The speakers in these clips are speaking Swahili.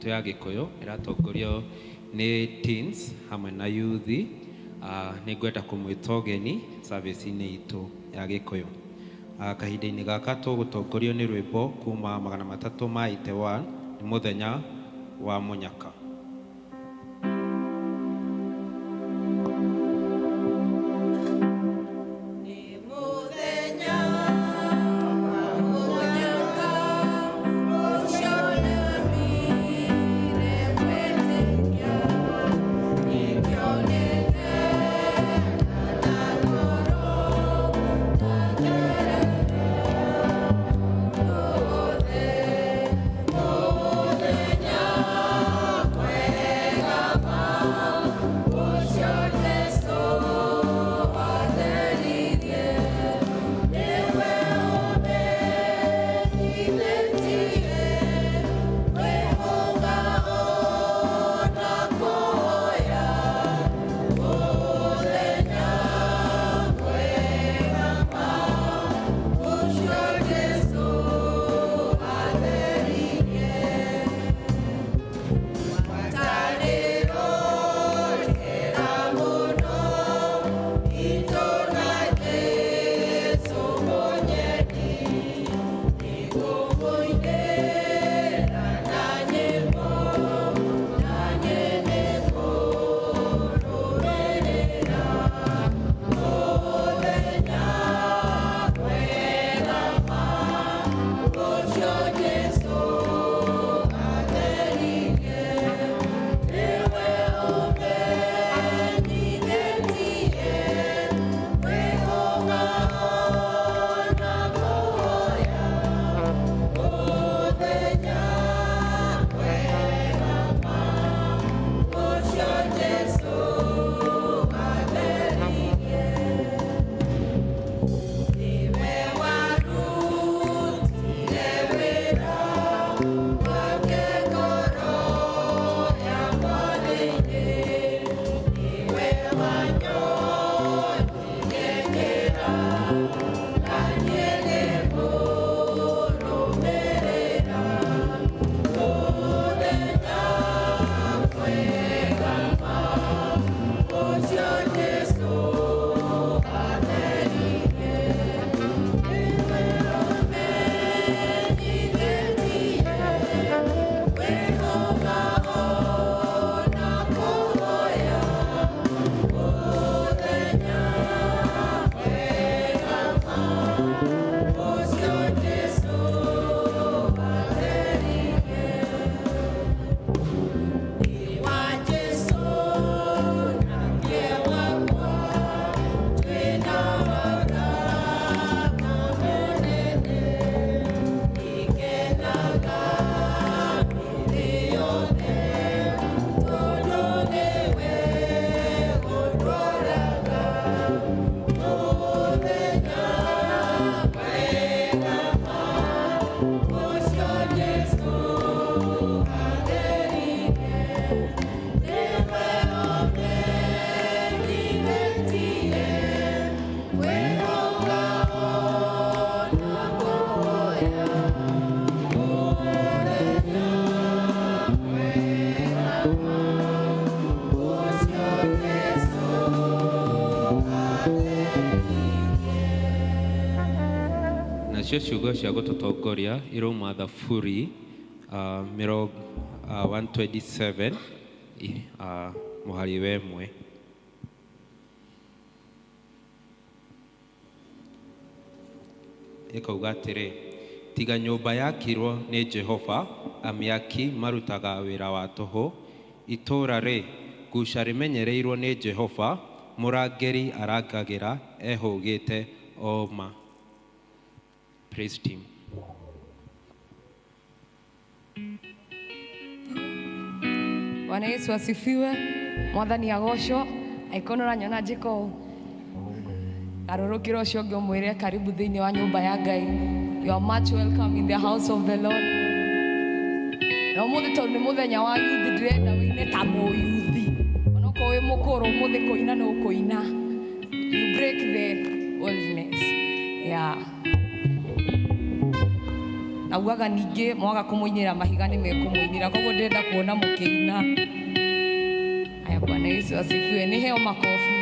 itu ya Gikuyu iratongorio ni teens hamwe na youth. Ni ngwenda kumwita ũgeni service-inĩ itu ya Gikuyu. Kahinda-inĩ gaka tũgũtongorio nĩ rwĩmbo kuma 381 nĩ mũthenya wa Munyaka. Ciugo cia gũtũtongoria irauma Thaburi 127 mũhari wa 1. Ĩkauga atĩrĩ, tiga nyũmba yakirwo nĩ Jehova, amĩaki marutaga wĩra wa tũhũ. Itũũra nguca rĩmenyereirwo nĩ Jehova, mũrangĩri arangagĩra ehũgĩte oma. Praise team. Bwana Yesu asifiwe. Mwathani agocwo. Aikonora nyona njiko garũrũkĩra ũcio ũngĩ ũmwĩre karibu thĩinĩ wa nyũmba ya Ngai. You are much welcome in the house of the Lord. Na ũmũthĩ tondũ nĩ mũthenya wa youth, ndĩrenda wĩine ta mũyuthi. Onokorwo wĩ mũkũrũ ũmũthĩ kũina no kũina. You break the oldness. Yeah. Naugaga ningĩ mwaga kũmũinĩra mahiga nĩ mekũmũinĩra, koguo ndĩrenda kuona mũkĩina. Aya, Bwana Yesu asifiwe. Nĩheo makobi.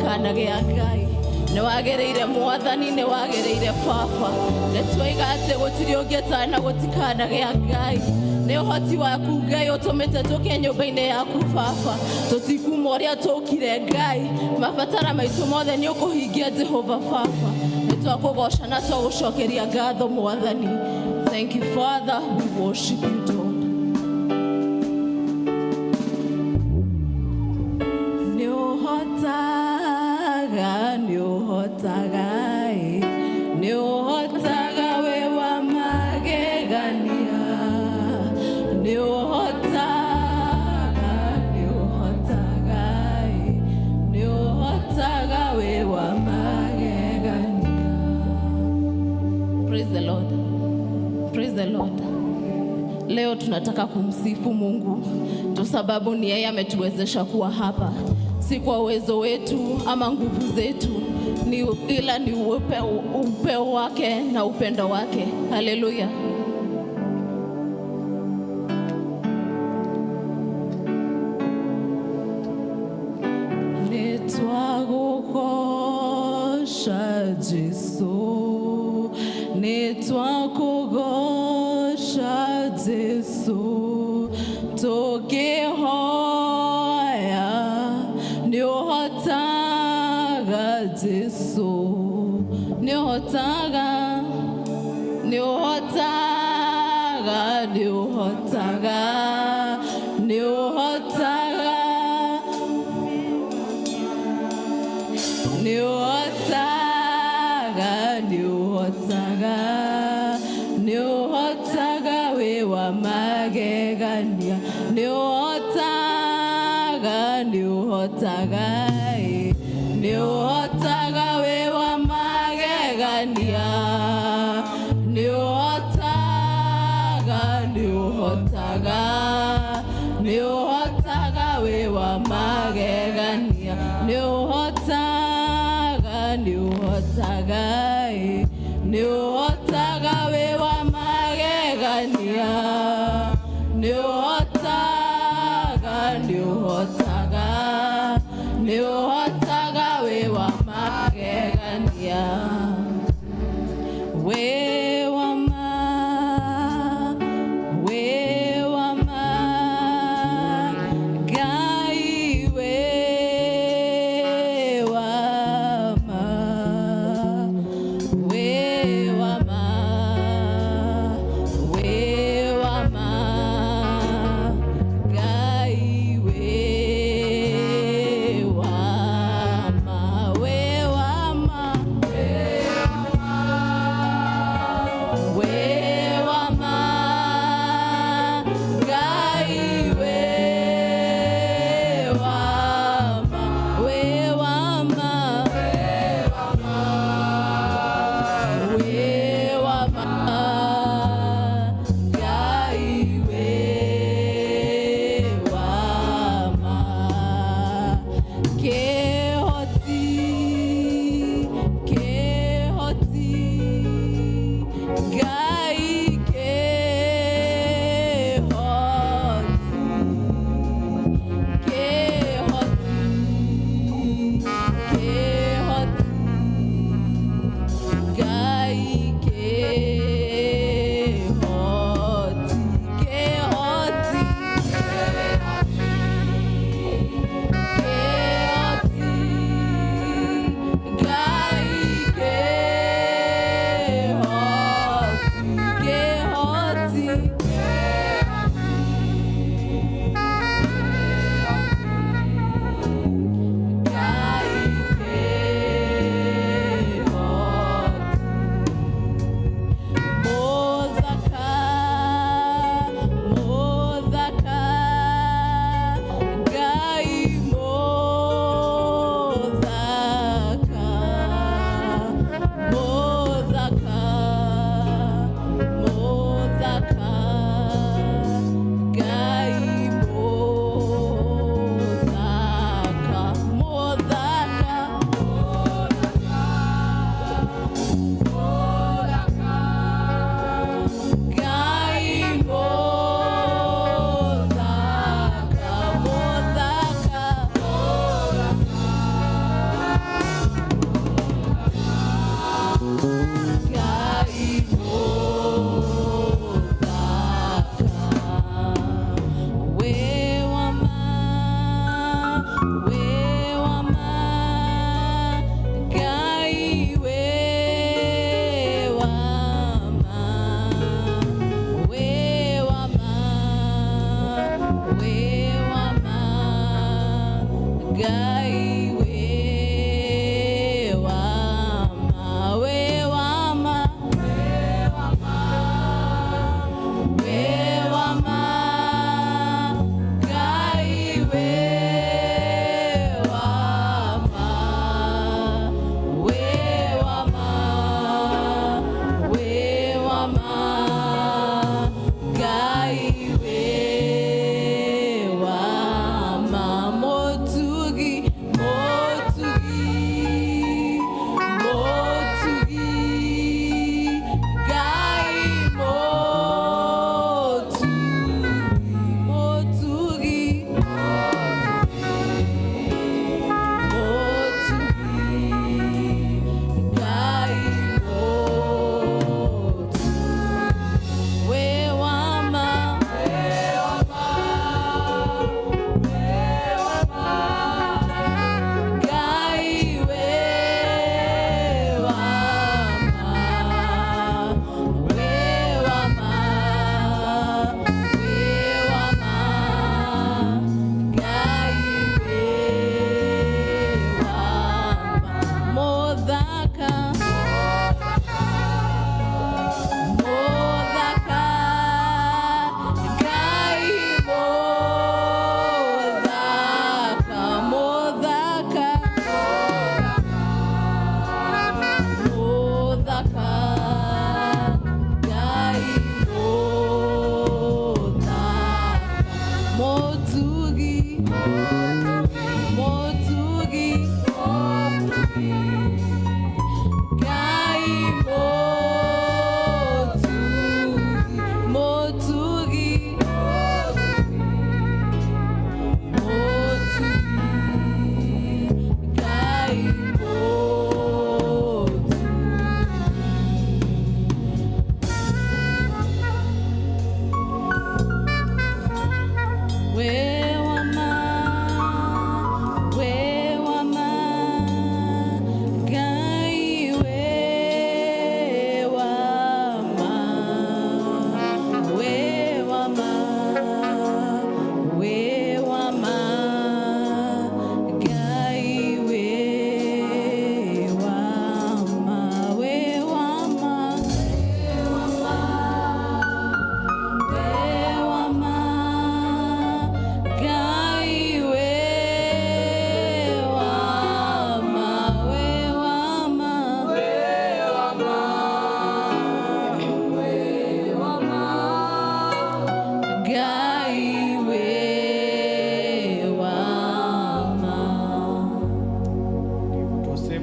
gũtikana gĩa Ngai. Nĩ wagĩrĩire Mwathani, nĩ wagĩrĩire Baba. Nĩ twoiga atĩ gũtirĩ ũngĩtana na gũtikana gĩa Ngai. Nĩ ũhoti waku Ngai ũtũmĩte tũke nyũmba-inĩ yaku Baba. Tũtikuma ũrĩa tũkire Ngai. Mabatara maitũ mothe nĩ ũkũhingia Jehova Baba. Nĩ twakũgoca na twagũcokeria ngatho Mwathani. Thank you Father, we worship you Lord. Nĩ ũhotaga, nĩ ũhotaga, nĩ ũhotaga we wa magegania. Nĩ ũhotaga, nĩ ũhotaga, nĩ ũhotaga we wa magegania. Praise the Lord. Praise the Lord. Leo tunataka kumsifu Mungu kwa sababu ni yeye ametuwezesha kuwa hapa. Si kwa uwezo wetu ama nguvu zetu, ila ni upeo wake na upendo wake. Haleluya. Nitwagukosha Jesu, nitwakugosha Jesu, tukihoya nĩ ũhotaga Jesu, nĩ ũhotaga, nĩ ũhotaga, nĩ ũhotaga, nĩ ũhotaga, nĩ ũhotaga, nĩ ũhotaga, nĩ ũhotaga we wa magegania. Nĩ ũhotaga, nĩ ũhotaga, nĩ ũhotaga we wa magegania. Nĩ ũhotaga, nĩ ũhotaga, nĩ ũhotaga we wa magegania. Nĩ ũhotaga, nĩ ũhotaga, nĩ ũhotaga we wa magegania. Nĩ ũhotaga, nĩ ũhotaga, nĩ ũhotaga we wa magegania. We wa ma, we wa ma, Ngai we wa ma, we wa ma, we wa ma, Ngai we wa ma, we wa ma, we wa ma.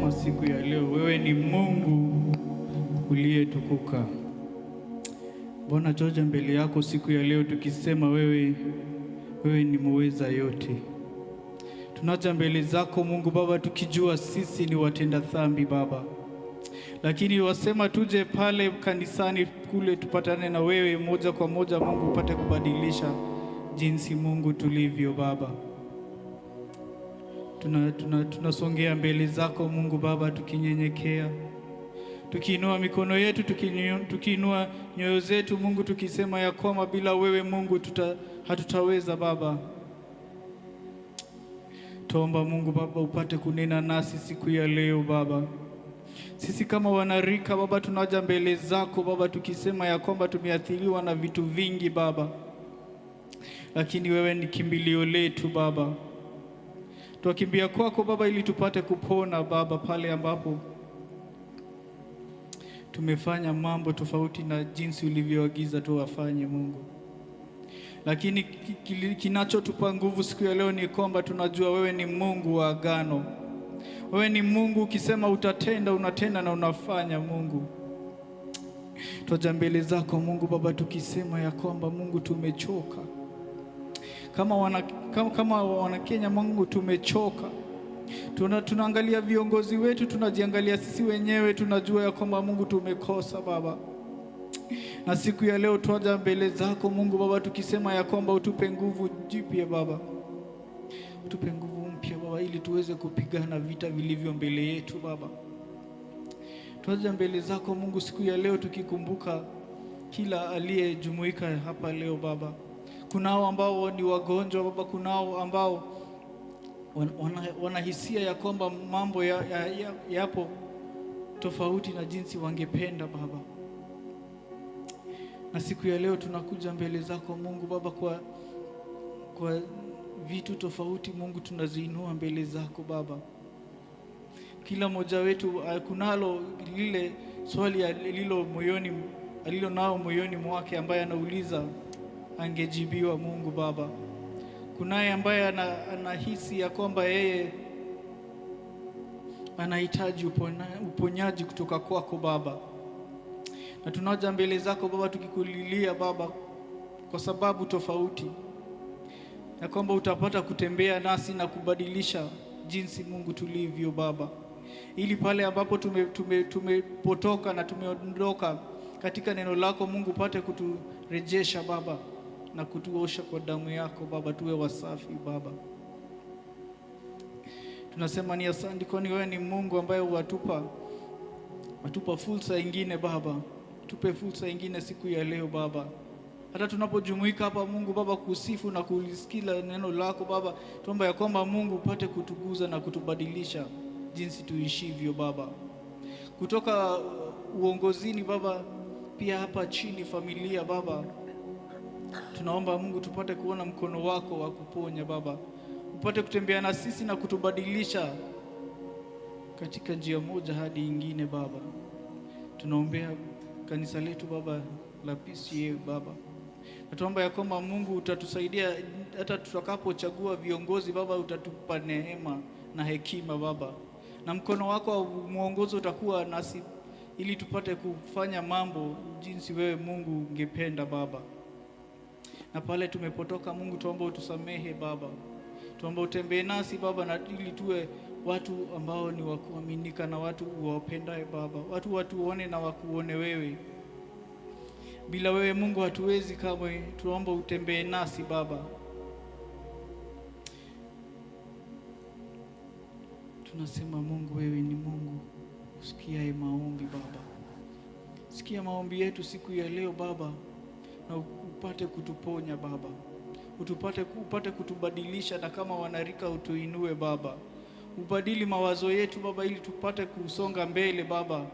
kusema siku ya leo, wewe ni Mungu uliyetukuka. Bwana, tuja mbele yako siku ya leo tukisema wewe ni muweza yote. Tunaja mbele zako Mungu Baba tukijua sisi ni watenda dhambi Baba, lakini wasema tuje pale kanisani kule tupatane na wewe moja kwa moja Mungu, upate kubadilisha jinsi Mungu tulivyo Baba. Tunasongea mbele zako Mungu Baba tukinyenyekea, tukiinua mikono yetu, tukiinua nyoyo zetu Mungu, tukisema ya kwamba bila wewe Mungu hatutaweza Baba. Tuomba Mungu Baba upate kunena nasi siku ya leo Baba. Sisi kama wanarika Baba tunaja mbele zako Baba tukisema ya kwamba tumeathiriwa na vitu vingi Baba, lakini wewe ni kimbilio letu Baba. Tukimbia kwako Baba ili tupate kupona Baba, pale ambapo tumefanya mambo tofauti na jinsi ulivyoagiza tuwafanye Mungu. Lakini kinachotupa nguvu siku ya leo ni kwamba tunajua wewe ni Mungu wa agano. Wewe ni Mungu ukisema utatenda, unatenda na unafanya Mungu. Tuja mbele zako Mungu Baba tukisema ya kwamba Mungu tumechoka. Kama wana Kenya Mungu tumechoka. Tunaangalia viongozi wetu, tunajiangalia sisi wenyewe, tunajua ya kwamba Mungu tumekosa Baba. Na siku ya leo tuaja mbele zako Mungu Baba tukisema ya kwamba utupe nguvu jipya Baba. Utupe nguvu mpya Baba ili tuweze kupigana vita vilivyo mbele yetu Baba. Tuaja mbele zako Mungu siku ya leo tukikumbuka kila aliyejumuika hapa leo Baba. Kunao ambao ni wagonjwa Baba, kunao ambao wanahisia ya kwamba mambo yapo tofauti na jinsi wangependa Baba. Na siku ya leo tunakuja mbele zako Mungu Baba kwa vitu tofauti Mungu, tunaziinua mbele zako Baba. Kila mmoja wetu kunalo lile swali alilo nao moyoni mwake ambaye anauliza angejibiwa Mungu Baba. Kunaye ambaye anahisi ya kwamba yeye anahitaji uponyaji kutoka kwako Baba. Na tunaja mbele zako Baba tukikulilia Baba kwa sababu tofauti, ya kwamba utapata kutembea nasi na kubadilisha jinsi Mungu tulivyo Baba, ili pale ambapo tumepotoka na tumeondoka katika neno lako Mungu upate kuturejesha Baba na kutuosha kwa damu yako Baba, tuwe wasafi Baba. Tunasema ni asante, kwani wewe ni Mungu ambaye watupa fursa nyingine Baba. Tupe fursa nyingine siku ya leo Baba, hata tunapojumuika hapa Mungu Baba kusifu na kulisikia neno lako Baba, tuomba ya kwamba Mungu upate kutuguza na kutubadilisha jinsi tuishivyo Baba, kutoka uongozini Baba, pia hapa chini familia Baba. Tunaomba Mungu tupate kuona mkono wako wa kuponya Baba, upate kutembea na sisi na kutubadilisha katika njia moja hadi nyingine Baba. Tunaombea kanisa letu Baba la PCA Baba, natuomba ya kwamba Mungu utatusaidia hata tutakapochagua viongozi Baba, utatupa neema na hekima Baba, na mkono wako wa mwongozo utakuwa nasi ili tupate kufanya mambo jinsi wewe Mungu ungependa Baba. Na pale tumepotoka Mungu, tuomba utusamehe Baba, tuomba utembee nasi Baba, na ili tuwe watu ambao ni wa kuaminika na watu wapendaye Baba, watu watuone na wakuone wewe. Bila wewe Mungu hatuwezi kamwe. Tuomba utembee nasi Baba. Tunasema Mungu wewe ni Mungu usikiaye maombi Baba. Sikia maombi yetu siku ya leo Baba, na upate kutuponya Baba, upate kutubadilisha, na kama wanarika utuinue Baba, ubadili mawazo yetu Baba, ili tupate kusonga mbele Baba,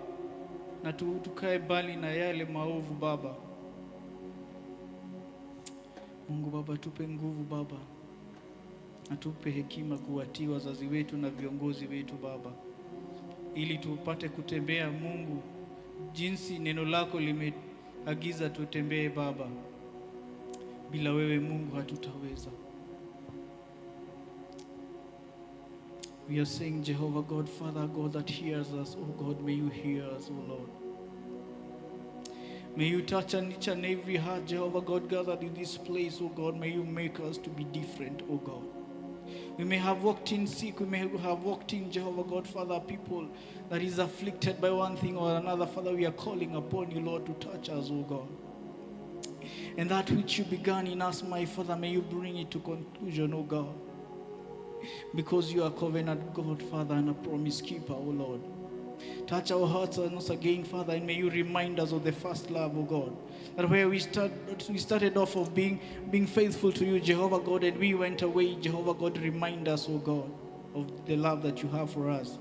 na tukae mbali na yale maovu Baba. Mungu Baba, tupe nguvu Baba, na tupe hekima kuwatii wazazi wetu na viongozi wetu Baba, ili tupate kutembea Mungu jinsi neno lako limeagiza tutembee Baba. Bila wewe Mungu hatutaweza. We are saying, Jehovah God, Father God, that hears us, oh God, may you hear us, oh Lord. May you touch each and every heart, Jehovah God, gathered in this place, oh God. May you make us to be different, oh God. We may have walked in sick, we may have walked in, Jehovah God, Father, people that is afflicted by one thing or another. Father, we are calling upon you, Lord, to touch us, oh God. And that which you began in us, my Father, may you bring it to conclusion, oh God. Because you are covenant God, Father, and a promise keeper, oh Lord. Touch our hearts once again, Father, and may you remind us of the first love, oh God. That where we started off of being faithful to you, Jehovah God, and we went away, Jehovah God, remind us, oh God, of the love that you have for us.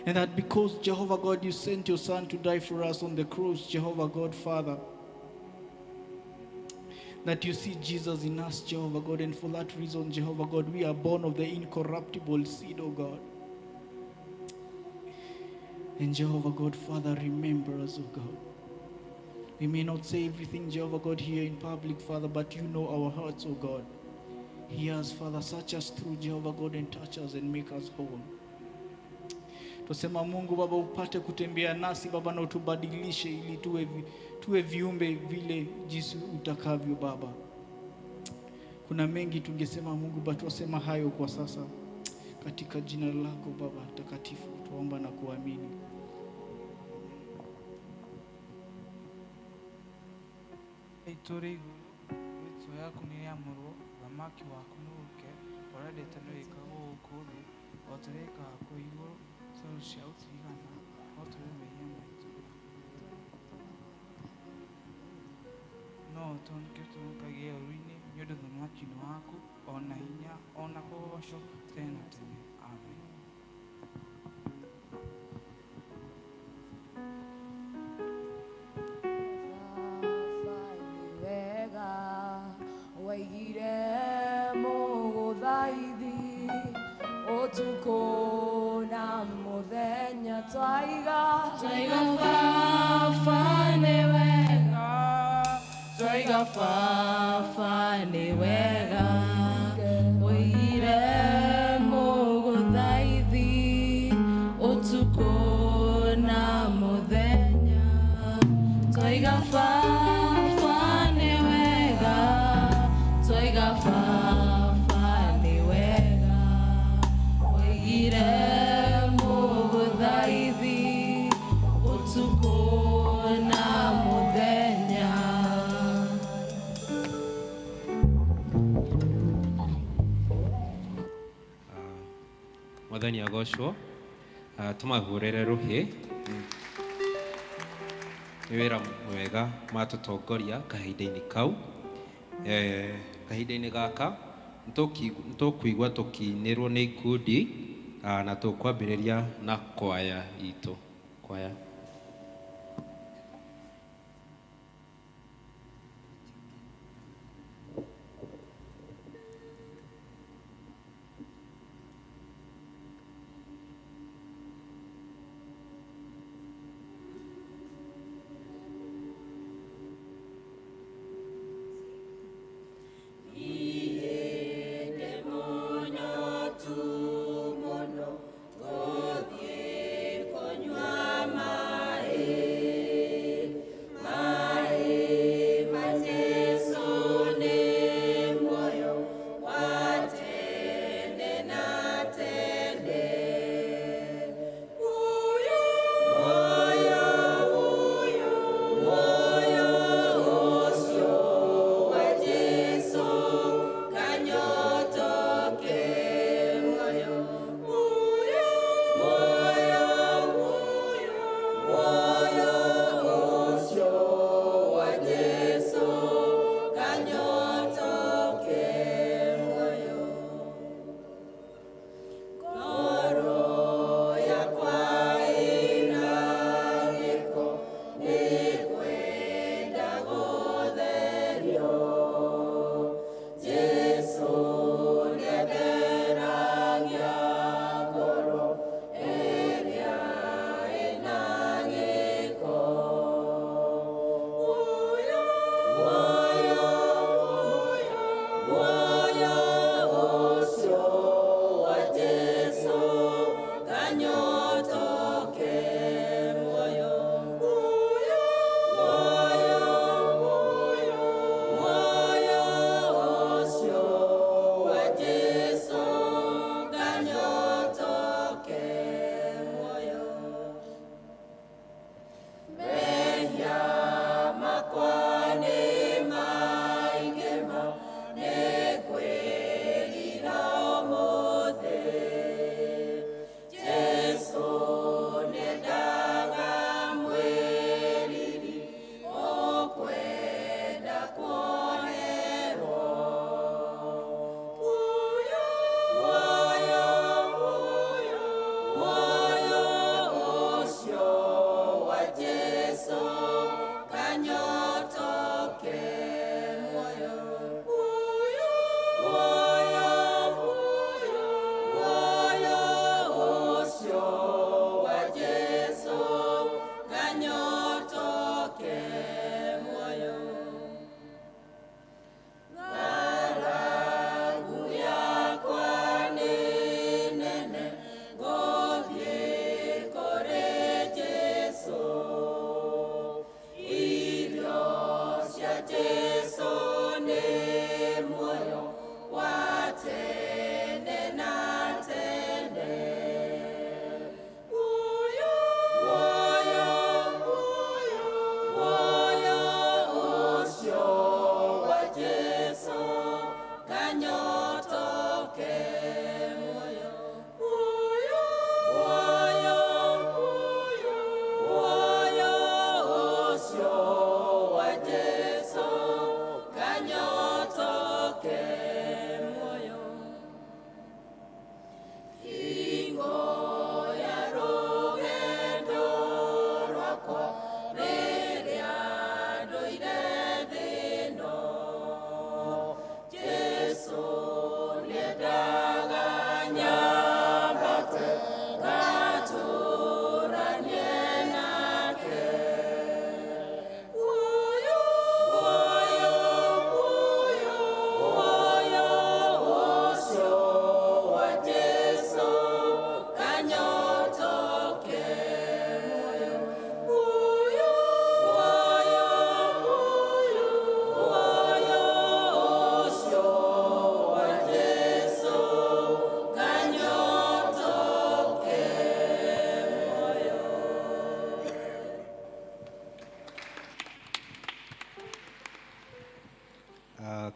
And that because, Jehovah God, you sent your Son to die for us on the cross, Jehovah God, Father, that you see Jesus in us, Jehovah God, and for that reason, Jehovah God, we are born of the incorruptible seed, oh God. And Jehovah God, Father, remember us, oh God. We may not say everything, Jehovah God, here in public, Father, but you know our hearts, oh God. Hear us, Father, search us through, Jehovah God, and touch us and make us whole. Tusema Mungu Baba, upate kutembea nasi Baba, na utubadilishe ili tuwe viumbe vile jinsi utakavyo Baba. Kuna mengi tungesema Mungu, but wasema hayo kwa sasa. Katika jina lako Baba takatifu tuomba na kuamini. Ituri witso yaku ni yamuru thamaki waku nuke orendete nwikaga ukuri otureka haku iguru so cia utigana oturi mehia maitu no tonke tunkagie urini nyondo thamaki waku ona hinya ona kugoco tena tene. Amen. Twaiga fafa ni wega wire muguthaithi utuko na muthenya twaiga fafa ni wega twaiga fafa ni wega wire muguthaithi utuko na muthenya. Mwathani agocwo tumahurire ruhi ni wira mwega matutongoria kahinda-ini kau kahinda-ini gaka nitukwigua tukinirwo ni ikundi na tukwambiriria na kwaya itu kwaya. Mono, Godie, Konyama.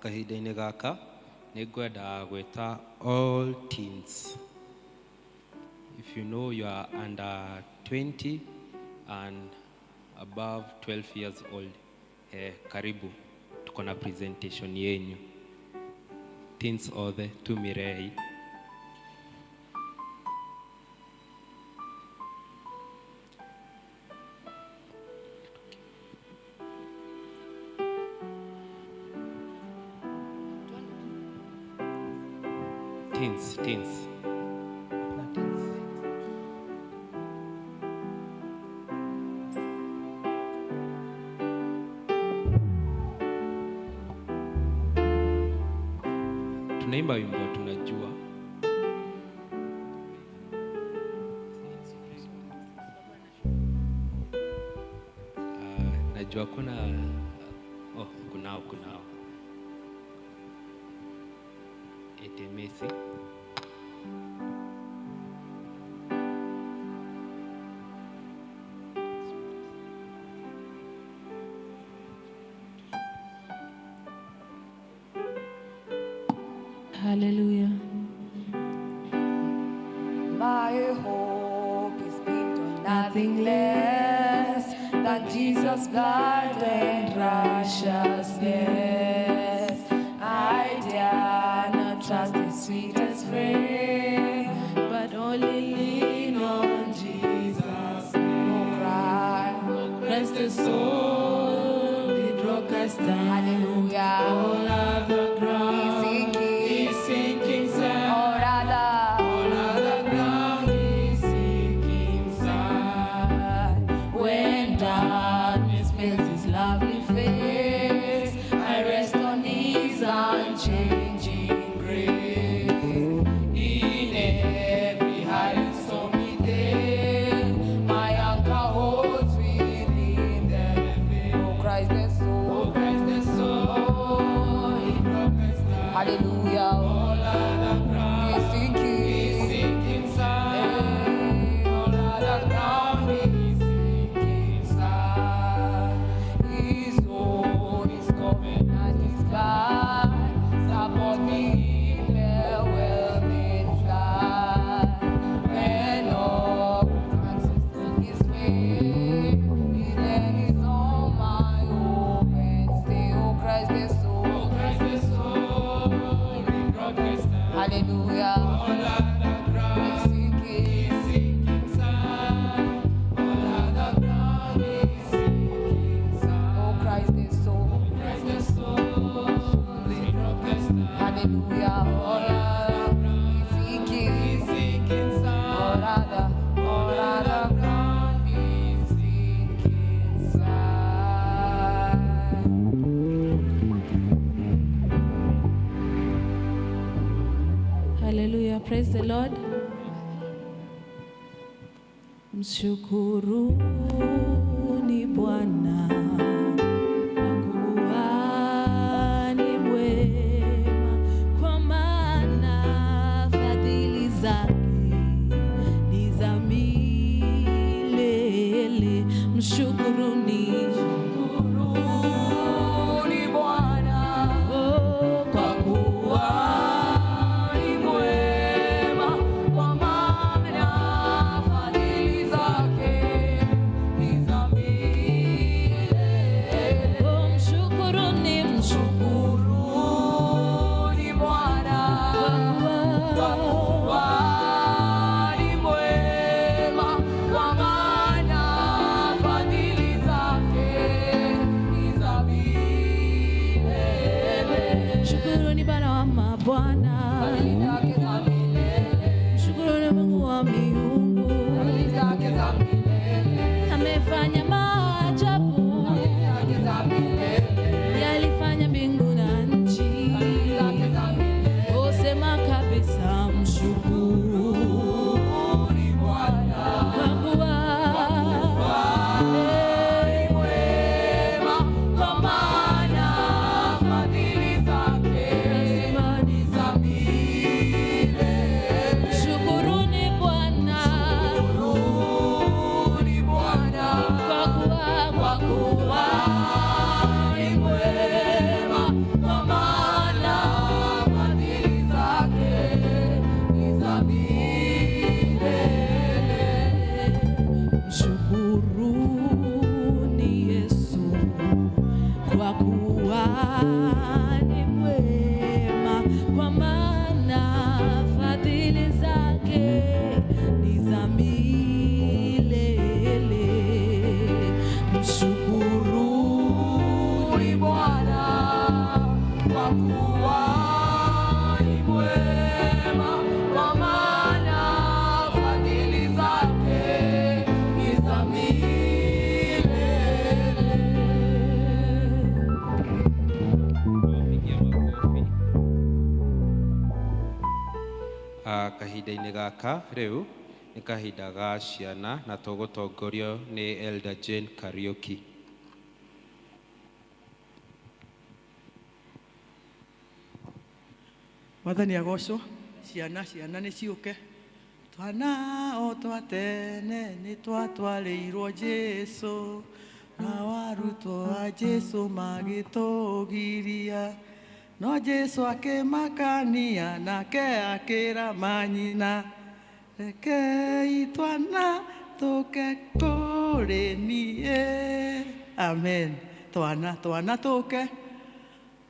kahinda-inĩ gaka nĩ ngwenda gwĩta all teens. If you know you are under 20 and above 12 years old, karibu tuko na presentation yenyu. Teens othe tumirei. Teens. Tunaimba wimbo tunajua. Najua kunao. Etemesi. Hallelujah. My hope is built on nothing less than Jesus' blood and righteousness. I dare not trust the sweetest frame, but only lean on Jesus' name. Oh, Christ the soul, did rock us down. Hallelujah. All other ground is sinking sand. All other ground is sinking sand. When darkness fills his lovely face, I rest on his unchanging grace. In every high and stormy day, my anchor holds within the veil. Oh, Christ the soul, he brought us down. Hallelujah. All other ground is sinking sand. All other ground is sinking sand. His soul is coming and his blood support me in the whelming flood. When all answers to his way, then is all my hope and stay. Oh, Christ the soul, he brought us down. Hallelujah. All other ground is sinking sand. All other ground is sinking sand. Oh, Christ the soul, he brought us down. Hallelujah. All other ground is sinking sand. All other ground is sinking sand. Hallelujah. Praise the Lord. Mshukuruni Bwana kwa kuwa ni mwema, kwa maana fadhili zake ni za milele. Mshukuruni Bwana kwa kuwa ni mwema, kwa maana fadhili zake ni za milele. Mshukuruni Bwana kwa kuwa ni mwema, kwa maana fadhili zake ni za kahinda-inĩ gaka rĩu nĩ kahinda ga ciana na tũgũtongorio nĩ Elder Jane Kariuki. Mwathani agocwo. Ciana nĩ ciũke. Twana o twa tene nĩ twatwarĩirwo Jesũ, na warutwo a Jesũ magĩtũgiria, no Jesũ akĩmakania nake akĩra manyina, rekei twana tũke kũrĩ niĩ. Amen. Twana tũke.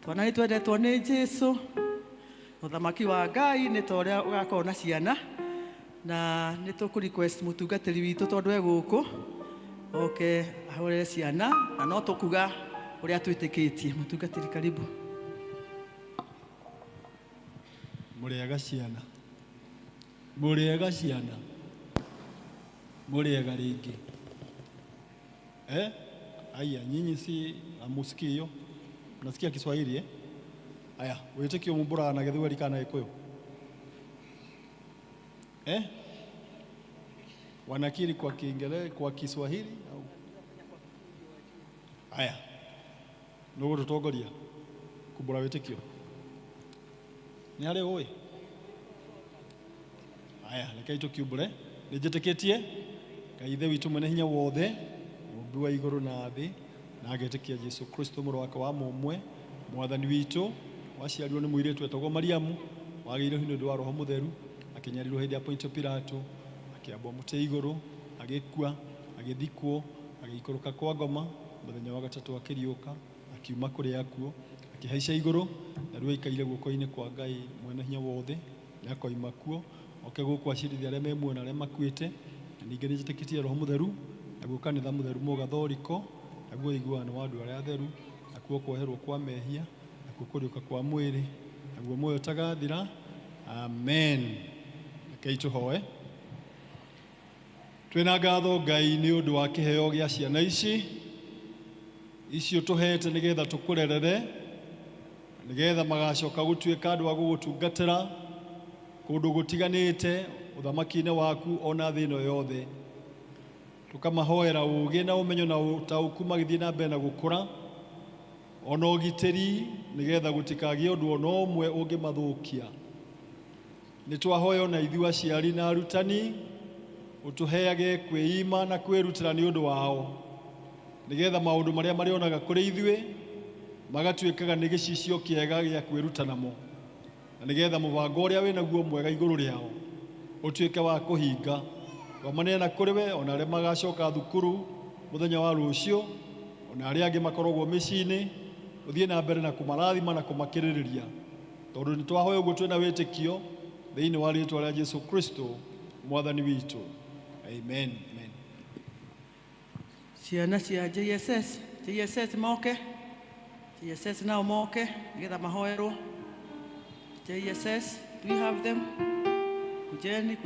Twana nĩ twendetwo nĩ Jesũ. Ũthamaki wa Ngai nĩ ta ũrĩa ũgakorwo na ciana, na nĩ tũkũ request mũtungatĩri witũ tondũ e gũkũ oke ahũrĩre ciana, na no tũkuga ũrĩa twĩtĩkĩtie. Mũtungatĩri, karibu. Mũrĩega ciana, mũrĩega ciana, mũrĩega rĩngĩ. Aya, nyinyi si amusikii hiyo? Mnasikia Kiswahili? Aya, wĩtĩkio mũmbũraga na Gĩthweri kana Gĩkũyũ? Wanakiri kwa Kiingereza, kwa Kiswahili au? Aya, nũgũ tũtongoria kumbũra wĩtĩkio? Nĩ harĩ ũĩ? Aya, rekei tũkiumbũre. Nĩ njĩtĩkĩtie Ngai Ithe witũ mwene hinya wothe, Mũmbi wa igũrũ na thĩ, na agetĩkia Jesũ Kristo mũrũ wake wa mũmwe, Mwathani witũ, waciarirwo nĩ mũirĩtu wetagwo Mariamu, wagĩirwo nĩ ũndũ wa Roho Mũtheru, akĩnyarirwo hĩndĩ ya Pontio Pilato, akĩambwo mũtĩ igũrũ, agĩkua, agĩthikwo, agĩikũrũka kwa ngoma, mũthenya wa gatatũ akĩriũka, akiuma kũrĩ akuũ, akĩhaica igũrũ, na rĩu aikaire guoko-inĩ kwa Ngai mwene hinya wothe, na akoima kuo, oke gũkũ acirithia arĩa memuoyo na arĩa makuĩte. Na ningĩ nĩ njĩtĩkĩtie Roho Mũtheru, naguo kanitha mũtheru mũgathoriko, naguo ũiguano wa andũ arĩa atheru, nakuo kweherwo kwa mehia, nakuo kũriũka kwa mwĩrĩ, naguo muoyo ũtagathira. Amen. Rekei tũhoe. Twĩna ngatho Ngai nĩ ũndũ wa kĩheo gĩa ciana icio tũhete nĩgetha tũkũrerere, nĩgetha magacoka gũtuĩka andũ a gũgũtungatĩra kũndũ gũtiganĩte ũthamaki-inĩ waku ona thĩ ĩno yothe. Tũkamahoera ũũgĩ na ũmenyo na ũtaũku magĩthiĩ na mbere na gũkũra, ona ũgitĩri nĩgetha gũtikagĩe ũndũ ona ũmwe ũngĩmathũkia. Nĩ twahoya ona ithuĩ aciari na arutani ũtũheage kwĩima na kwĩrutĩra nĩ ũndũ wao, nĩgetha maũndũ marĩa marĩonaga kũrĩ ithuĩ magatuĩkaga nĩ gĩcicio kĩega gĩa kwĩruta namo, na nĩgetha mũbango ũrĩa wĩnaguo mwega igũrũ rĩao ũtuĩke wa kũhinga. Twamanĩrĩra kũrĩ we ona arĩa magacoka thukuru mũthenya wa rũciũ, ona arĩa angĩ makoragwo mĩciĩ-inĩ, ũthiĩ na mbere na kũmarathima na kũmakĩrĩrĩria, tondũ nĩ twahoya ũguo twĩna wĩtĩkio thĩinĩ wa rĩĩtwa rĩa Jesũ Kristo Mwathani witũ. Amen. Amen. Ciana cia JSS moke. JSS nao moke nĩgetha mahoerwo. JSS, do we have them? Kujeni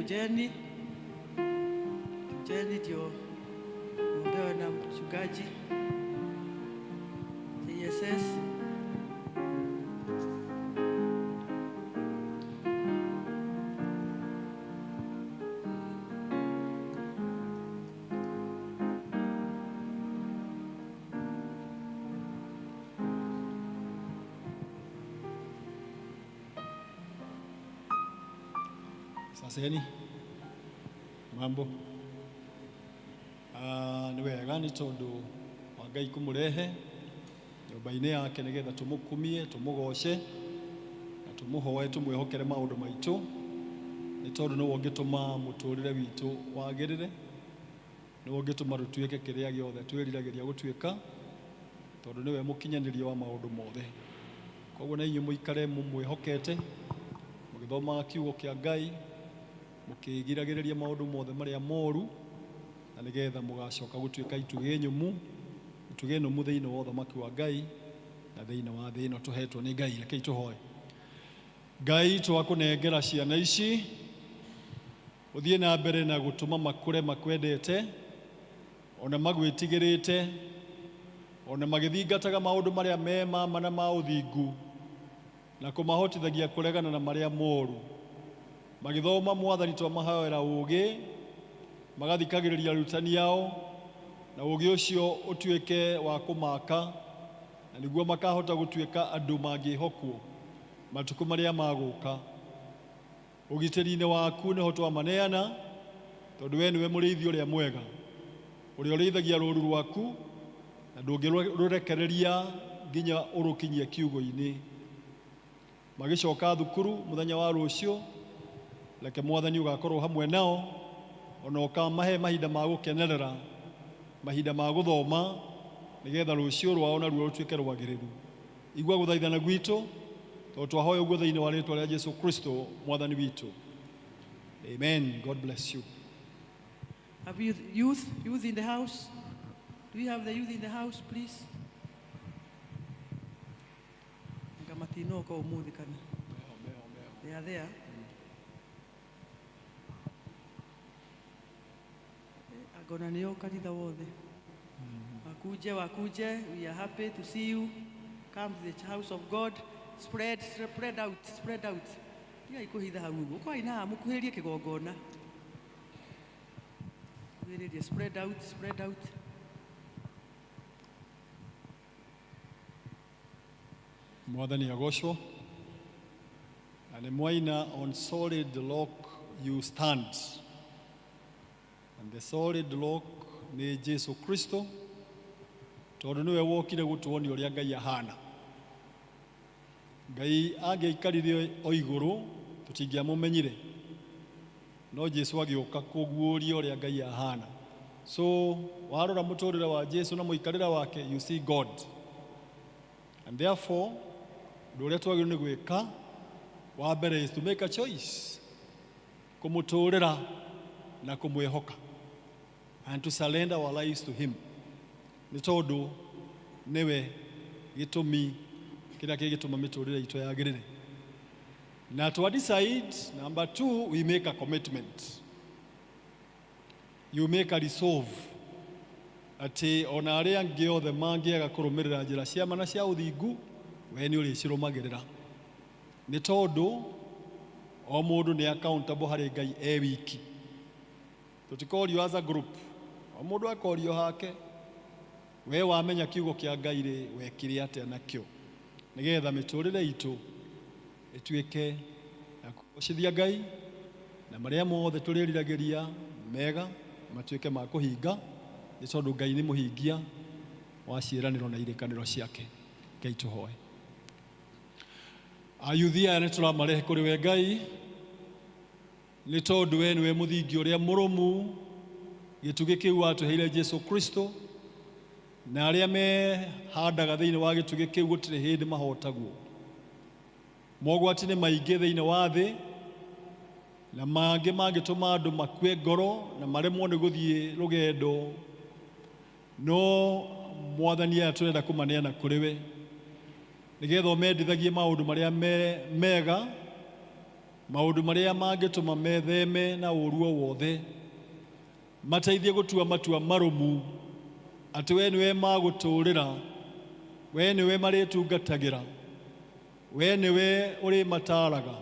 ndio muombewe na mchungaji. JSS. Saseni, mambo. Nĩ wega nĩ tondũ wa Ngai kũmũrehe nyũmba-inĩ yake nĩgetha tũmũkumie, tũmũgoce na tũmũhoe, tũmwĩhokere maũndũ maitũ, nĩ tondũ nĩwe ũngĩtũma mũtũrĩre witũ wagĩrĩre, nĩwe ũngĩtũma tũtuĩke kĩrĩa gĩothe twĩriragĩria gũtuĩka, tondũ nĩwe mũkinyanĩria wa maũndũ mothe. Koguo na inyuĩ mũikare mũmwĩhokete, mũgĩthomaga kiugo kĩa Ngai, mũkĩgiragĩrĩria maũndũ mothe marĩa moru, na nĩgetha mũgacoka gũtuĩka itugĩ nyũmũ thĩinĩ wa ũthamaki wa Ngai na thĩinĩ wa thĩ ĩno tũhetwo nĩ Ngai. Rekei tũhoe. Ngai, twakũnengera ciana ici, ũthiĩ na mbere na gũtũma makũre makwendete, ona magwĩtigĩrĩte, ona magĩthingataga maũndũ marĩa me ma na ma ũthingu, na kũmahotithagia kũregana na marĩa moru, magithoma mwathani twamahoera ũũgĩ, magathikagĩrĩria arutani ao, na ũũgĩ ũcio ũtuĩke wa kũmaka, na nĩguo makahota gũtuĩka andũ mangĩhokwo matukũ marĩa magũka. Ũgitĩri-inĩ waku nĩho twamaneana, tondũ we nĩwe mũrĩithi ũrĩa mwega, ũrĩa ũrĩithagia rũũru rwaku na ndũngĩrũrekereria nginya ũrũkinyie kiugo-inĩ. Magĩcoka thukuru mũthenya wa rũciũ, reke mwathani ũgakorwo hamwe nao, ona ũkamahe mahinda ma gũkenerera, mahinda ma gũthoma, nĩgetha rũciũ rwao naruo rũtuĩke rwagĩrĩru. Igua gũthaithana gwitũ, tondũ twahoya ũguo thĩinĩ wa rĩĩtwa rĩa Jesũ Kristo mwathani witũ. Amen. God bless you. Have youth in the house? Do we have the youth in the house, please? Ngamatinoka umuthi kana. They are there. Agona nio kanitha wothe. Wakuje, we are happy to see you. Come to the house of God. Spread out. Tiga ikuhitha hau uguo. Kwa ina mukuhirie kigongona. Spread out. Mwathani agocwo. And mwaina, on solid rock you stand. And the solid rock ni Jesu Kristo. Tondũ nĩwe wokire gũtuonia ũrĩa Ngai ahana. Ngai angĩaikarire o igũrũ tũtingĩamũmenyire, no Jesu agĩũka kũguũria ũrĩa Ngai ahana. So warora mũtũrĩre wa Jesu na mũikarĩre wake, you see God. And therefore ũndũ ũrĩa twagĩrĩirwo nĩ gwĩka wa mbere is to make a choice, kũmũtũrĩra na kũmwĩhoka, and to surrender our lives to him. Nĩ tondũ nĩwe gĩtũmi kĩrĩa kĩgĩtũma mĩtũrĩre itũ yagĩrĩre. Na to decide, number 2, we make a commitment. You make a resolve atĩ ona arĩa angĩ othe mangĩaga kũrũmĩrĩra njĩra cia ma na cia ũthingu, we nĩ ũrĩcirũmagĩrĩra. Nĩ tondũ o mũndũ nĩ accountable harĩ Ngai e wiki. Tũtikorio as a group, o mũndũ akorio hake, we wamenya kiugo kĩa Ngai rĩ wekire atĩa nakĩo, nĩgetha mĩtũrĩre itũ ĩtuĩke ya kũgocithia Ngai, na marĩa mothe tũrĩriragĩria mega matuĩke ma kũhinga, nĩ tondũ Ngai nĩ mũhingia wa ciĩranĩro na irĩkanĩro ciake. Ngai tũhoe. Ayuthi aya nĩ tũramarehe kũrĩ we Ngai, nĩ tondũ we nĩwe mũthingi ũrĩa mũrũmu, gĩtugĩ kĩu watũheire Jesu Kristo, na arĩa mehandaga thĩinĩ wa gĩtugĩ kĩu gũtirĩ hĩndĩ mahotagwo. Mogwati nĩ maingĩ thĩinĩ wa thĩ, na mangĩ mangĩtũma andũ makue ngoro na maremwo nĩ gũthiĩ rũgendo, no Mwathani aya tũrenda kũmaneana kũrĩ we, nĩgetha ũmendithagie maũndũ marĩa mega, maũndũ marĩa mangĩtũma metheme na ũũru o wothe, mateithie gũtua matua marũmu atĩ we nĩwe magũtũũrĩra, we nĩwe marĩtungatagĩra, we nĩwe ũrĩ mataaraga,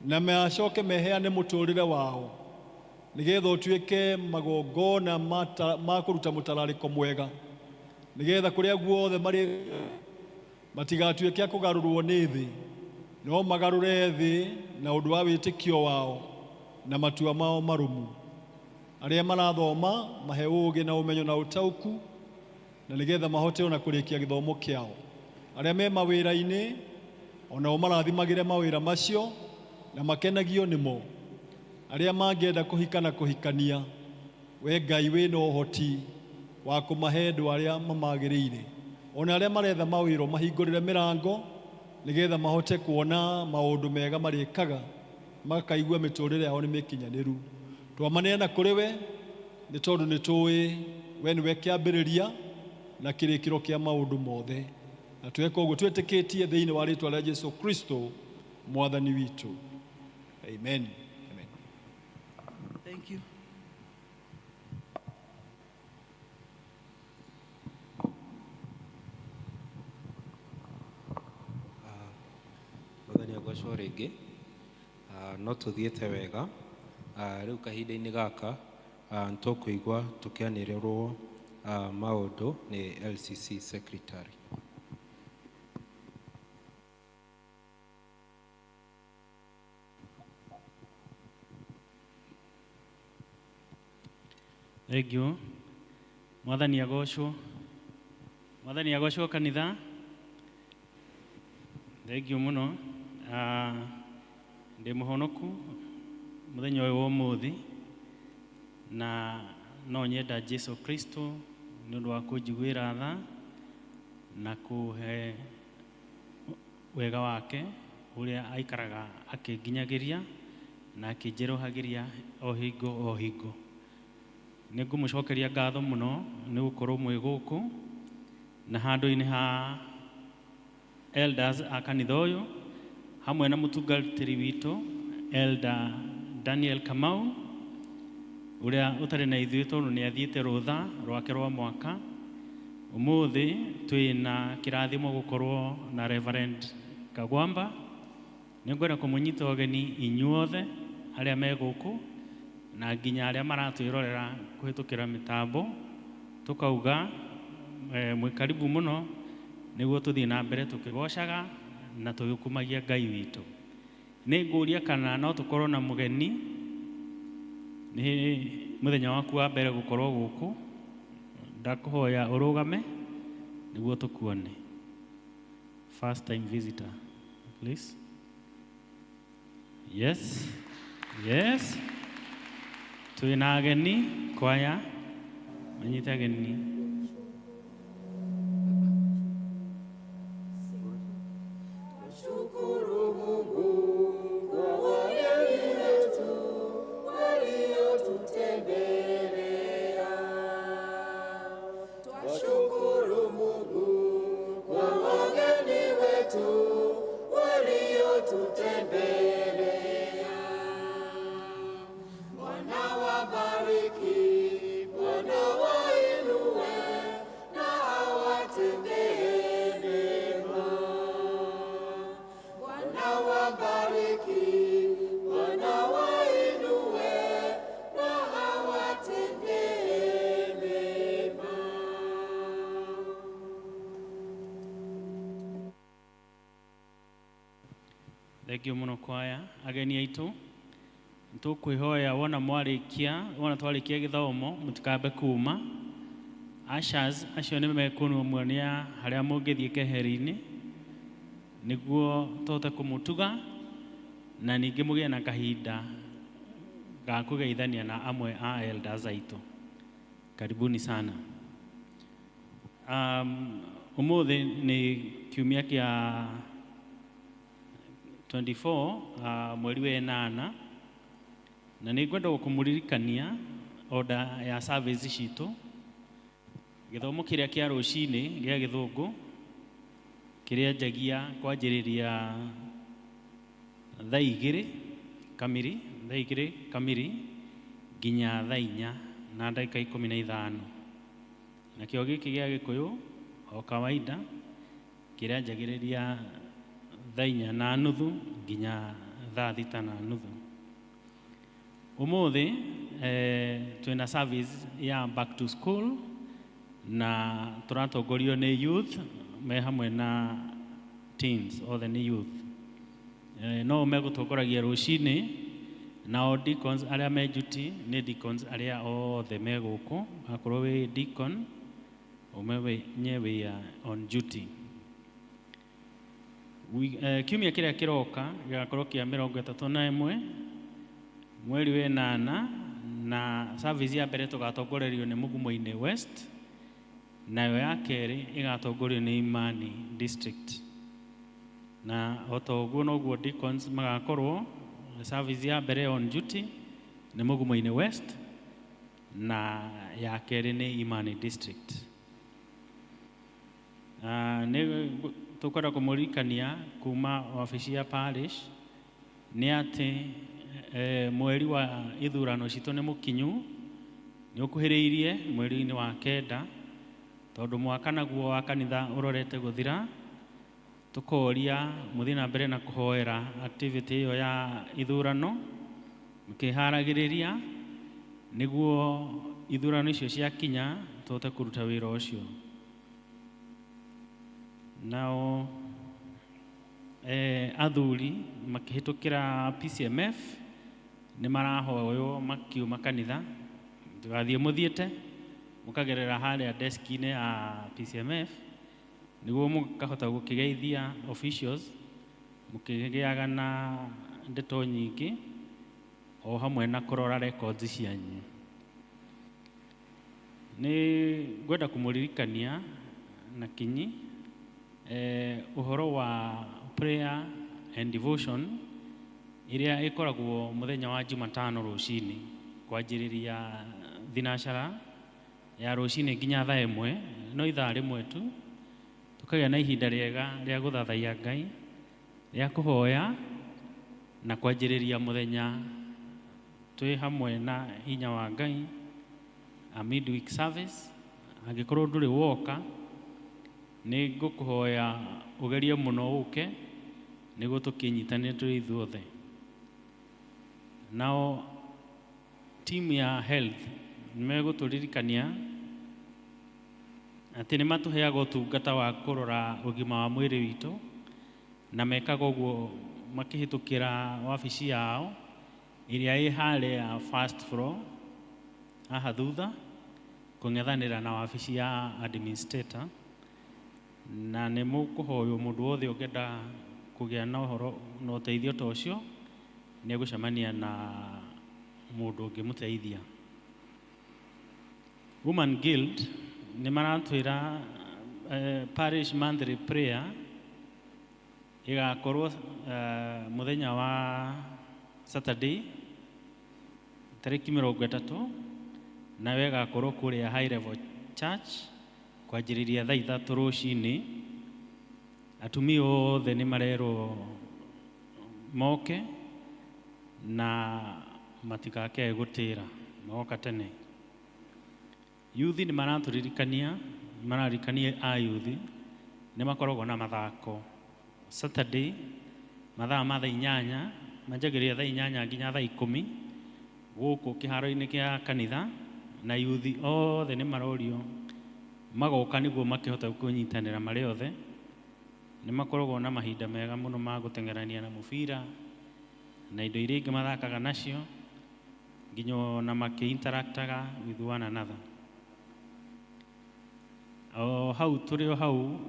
na macoke meheane mũtũũrĩre wao, nĩgetha ũtuĩke magongona ma kũruta mũtararĩko mwega, nĩgetha kũrĩa guothe marĩ matigatuĩke a kũgarũrwo nĩ thĩ, no magarũre thĩ na ũndũ wa wĩtĩkio wao na matua mao marũmu. Arĩa marathoma mahe ũũgĩ na ũmenyo na ũtaũku, na nĩgetha mahote ona kũrĩkia gĩthomo kĩao. Arĩa me mawĩra-inĩ onao marathimagĩre mawĩra macio na makenagio nĩmo. Arĩa mangĩenda kũhika na kũhikania, we Ngai wĩna ũhoti wa kũmahe andũ arĩa mamagĩrĩire. Ona arĩa maretha mawĩra mahingũrĩre mĩrango, nĩgetha mahote kuona maũndũ mega marĩkaga, makaigua mĩtũrĩre yao nĩ mĩkinyanĩru. Twamaneana kũrĩ we, nĩ tondũ nĩ tũĩ we nĩwe kĩambĩrĩria na kĩrĩkĩro kĩa maũndũ mothe. Na tweka ũguo twĩtĩkĩtie thĩinĩ wa rĩĩtwa rĩa Jesũ Kristo mwathani witũ. Amen. Amen. Thank you. Mwathani agocwo rĩngĩ. no tuthiĩte wega. Rĩu kahinda-inĩ gaka nĩtũkũigua tũkĩanĩrĩrwo maũndũ nĩ LCC Secretary. Thank you. Mwathani agocwo kanitha. Thank you muno. Ndĩ mũhonoku mũthenya ũyũ wa ũmũthĩ na no nyenda Jesu Kristo nĩ ũndũ wa kũnjiguĩra tha na kũhe wega wake ũrĩa aikaraga akĩnginyagĩria na akĩnjerohagĩria o hingo. Nĩ ngũmũcokeria ngatho mũno nĩ gũkorwo mwĩ gũkũ na handũ-inĩ ha elders a kanitha ũyũ hamwe na mũtungatĩri witũ Elder Daniel Kamau ũrĩa ũtarĩ na ithuĩ tondũ nĩ athiĩte rũtha rwake rwa mwaka. Ũmũthĩ twĩna kĩrathimo gũkorwo na Reverend Kagwamba. Nĩ ngwenda kũmũnyita ũgeni inyuothe arĩa me gũkũ na nginya arĩa maratwĩrorera kũhĩtũkĩra mĩtambo, tũkauga mwĩ karibu mũno nĩguo tũthiĩ na mbere tũkĩgocaga na tũgĩkumagia Ngai witũ. Nĩ ngũria kana no tũkorwo na mũgeni, nĩ mũthenya waku wa mbere gũkorwo gũkũ, ndakũhoya ũrũgame nĩguo tũkuone. First time visitor, please. Yes. Twĩna ageni, kwaya, manyite ageni. Thank you muno kwaya. Ageni aitũ tũkwĩhoya wona twarĩkia gĩthomo mũtikambe kuma. Ushers acio nĩ mekũmuonia harĩa mũngĩthiĩ keheri-inĩ nĩguo tũhote kũmũtuga na ningĩ mũgĩe na kahinda ga kũgeithania na amwe a elders aitũ. Karibuni sana. Ũmũthĩ nĩ kiumia kĩa 24 mweri wa 8 na nĩ ngwenda kũmũririkania order ya service citũ. Gĩthomo kĩrĩa kĩa rũcinĩ gĩa Gĩthũngũ kĩrĩa njagia kwanjĩrĩria thaa 2 kamiri nginya thaa 4 na ndagĩka 15. Na kĩo gĩkĩ gĩa Gĩkũyũ o kawaida kĩrĩa njagĩrĩria thaa 4:30 nginya thaa 6:30. Ũmũthĩ twĩna service ya back to school na tũratongorio nĩ youth me hamwe na teens, othe nĩ youth. No megũtongoragia rũcinĩ nao deacons arĩa me duty nĩ deacons arĩa othe me gũkũ. Akorwo wĩ deacon ũmenye wĩ on duty. Kiumia kĩrĩa kĩroka gĩgakorwo kĩa 31 mweri wa 8 na service ya mbere tũgatongorerio nĩ Mugumo-inĩ West, nayo ya kerĩ ĩgatongorio nĩ Imani District. Na otoguo noguo deacons magakorwo service ya mbere on duty nĩ Mugumo-inĩ West na ya kerĩ nĩ Imani District. Nĩ tũkwenda kũmũririkania kuma wabici ya parish nĩ atĩ mweri wa ithurano citũ nĩ mũkinyu, nĩ ũkuhĩrĩirie mweri-inĩ wa 9 tondũ mwaka naguo wa kanitha ũrorete gũthira. tukoria muthi na mbere na kuhoera activity iyo ya ithurano mkiharagiriria niguo ithurano icio ciakinya tuhote kuruta wira ucio. Nao athuri makihitukira PCMF ni marahoyo makiuma kanitha tugathie muthiete mukagerera haria desk-ine ya PCMF niguo mukahota gukigeithia officials mukigiaga na ndeto nyingi o hamwe na kurora records cianyu. Ni ngwenda kumuririkania na kinyi uhoro wa prayer and devotion iria ikoragwo muthenya wa Jumatano rucini kwanjiriria thinashara ya rucini nginya thaa 1 no ithaa rimwe tu tukagĩa na ihinda rĩega rĩa gũthathaiya Ngai rĩa kũhoya na kwanjĩrĩria mũthenya twĩ hamwe na hinya wa Ngai. A midweek service angĩkorwo ndũrĩ woka nĩ ngũkũhoya ũgerie mũno ũke nĩguo tũkĩnyitanĩre tũrĩ ithuothe. Nao team ya health nĩmegũtũririkania atĩ nĩ matũheaga ũtungata wa kũrora ũgima wa mwĩrĩ witũ na mekaga ũguo makĩhĩtũkĩra wabici yao ĩrĩa ĩ harĩa first floor haha thutha kũng'ethanĩra na wabici ya administrator, na nĩ mũkũhoywo mũndũ wothe ũngĩenda kũgĩa na ũhoro na ũteithio ta ũcio nĩ egũcemania na mũndũ ũngĩmũteithia. Women Guild nĩ maratwĩra parish monthly prayer igakorwo muthenya wa Saturday tariki 30 na wegakorwo kũrĩa High Level Church kwanjĩrĩria thaa 3 rũcinĩ. Atumia othe nĩ marerwo moke na matikake gũtĩra moka tene. Youth nĩ maratũririkania a youth nĩ makoragwo na mathako Saturday mathaa ma thaa 8 manjagĩrĩria thaa 8 nginya thaa 10 gũkũ kĩharo-inĩ kĩa kanitha, na youth othe nĩ marorio magoka nĩguo makĩhota kũnyitanĩra marĩ othe. Nĩ makoragwo na mahinda mega mũno ma gũteng'erania na mũbira na indo iria ingĩ mathakaga nacio nginya na makĩ-interactaga with one another. Hau tũrĩ hau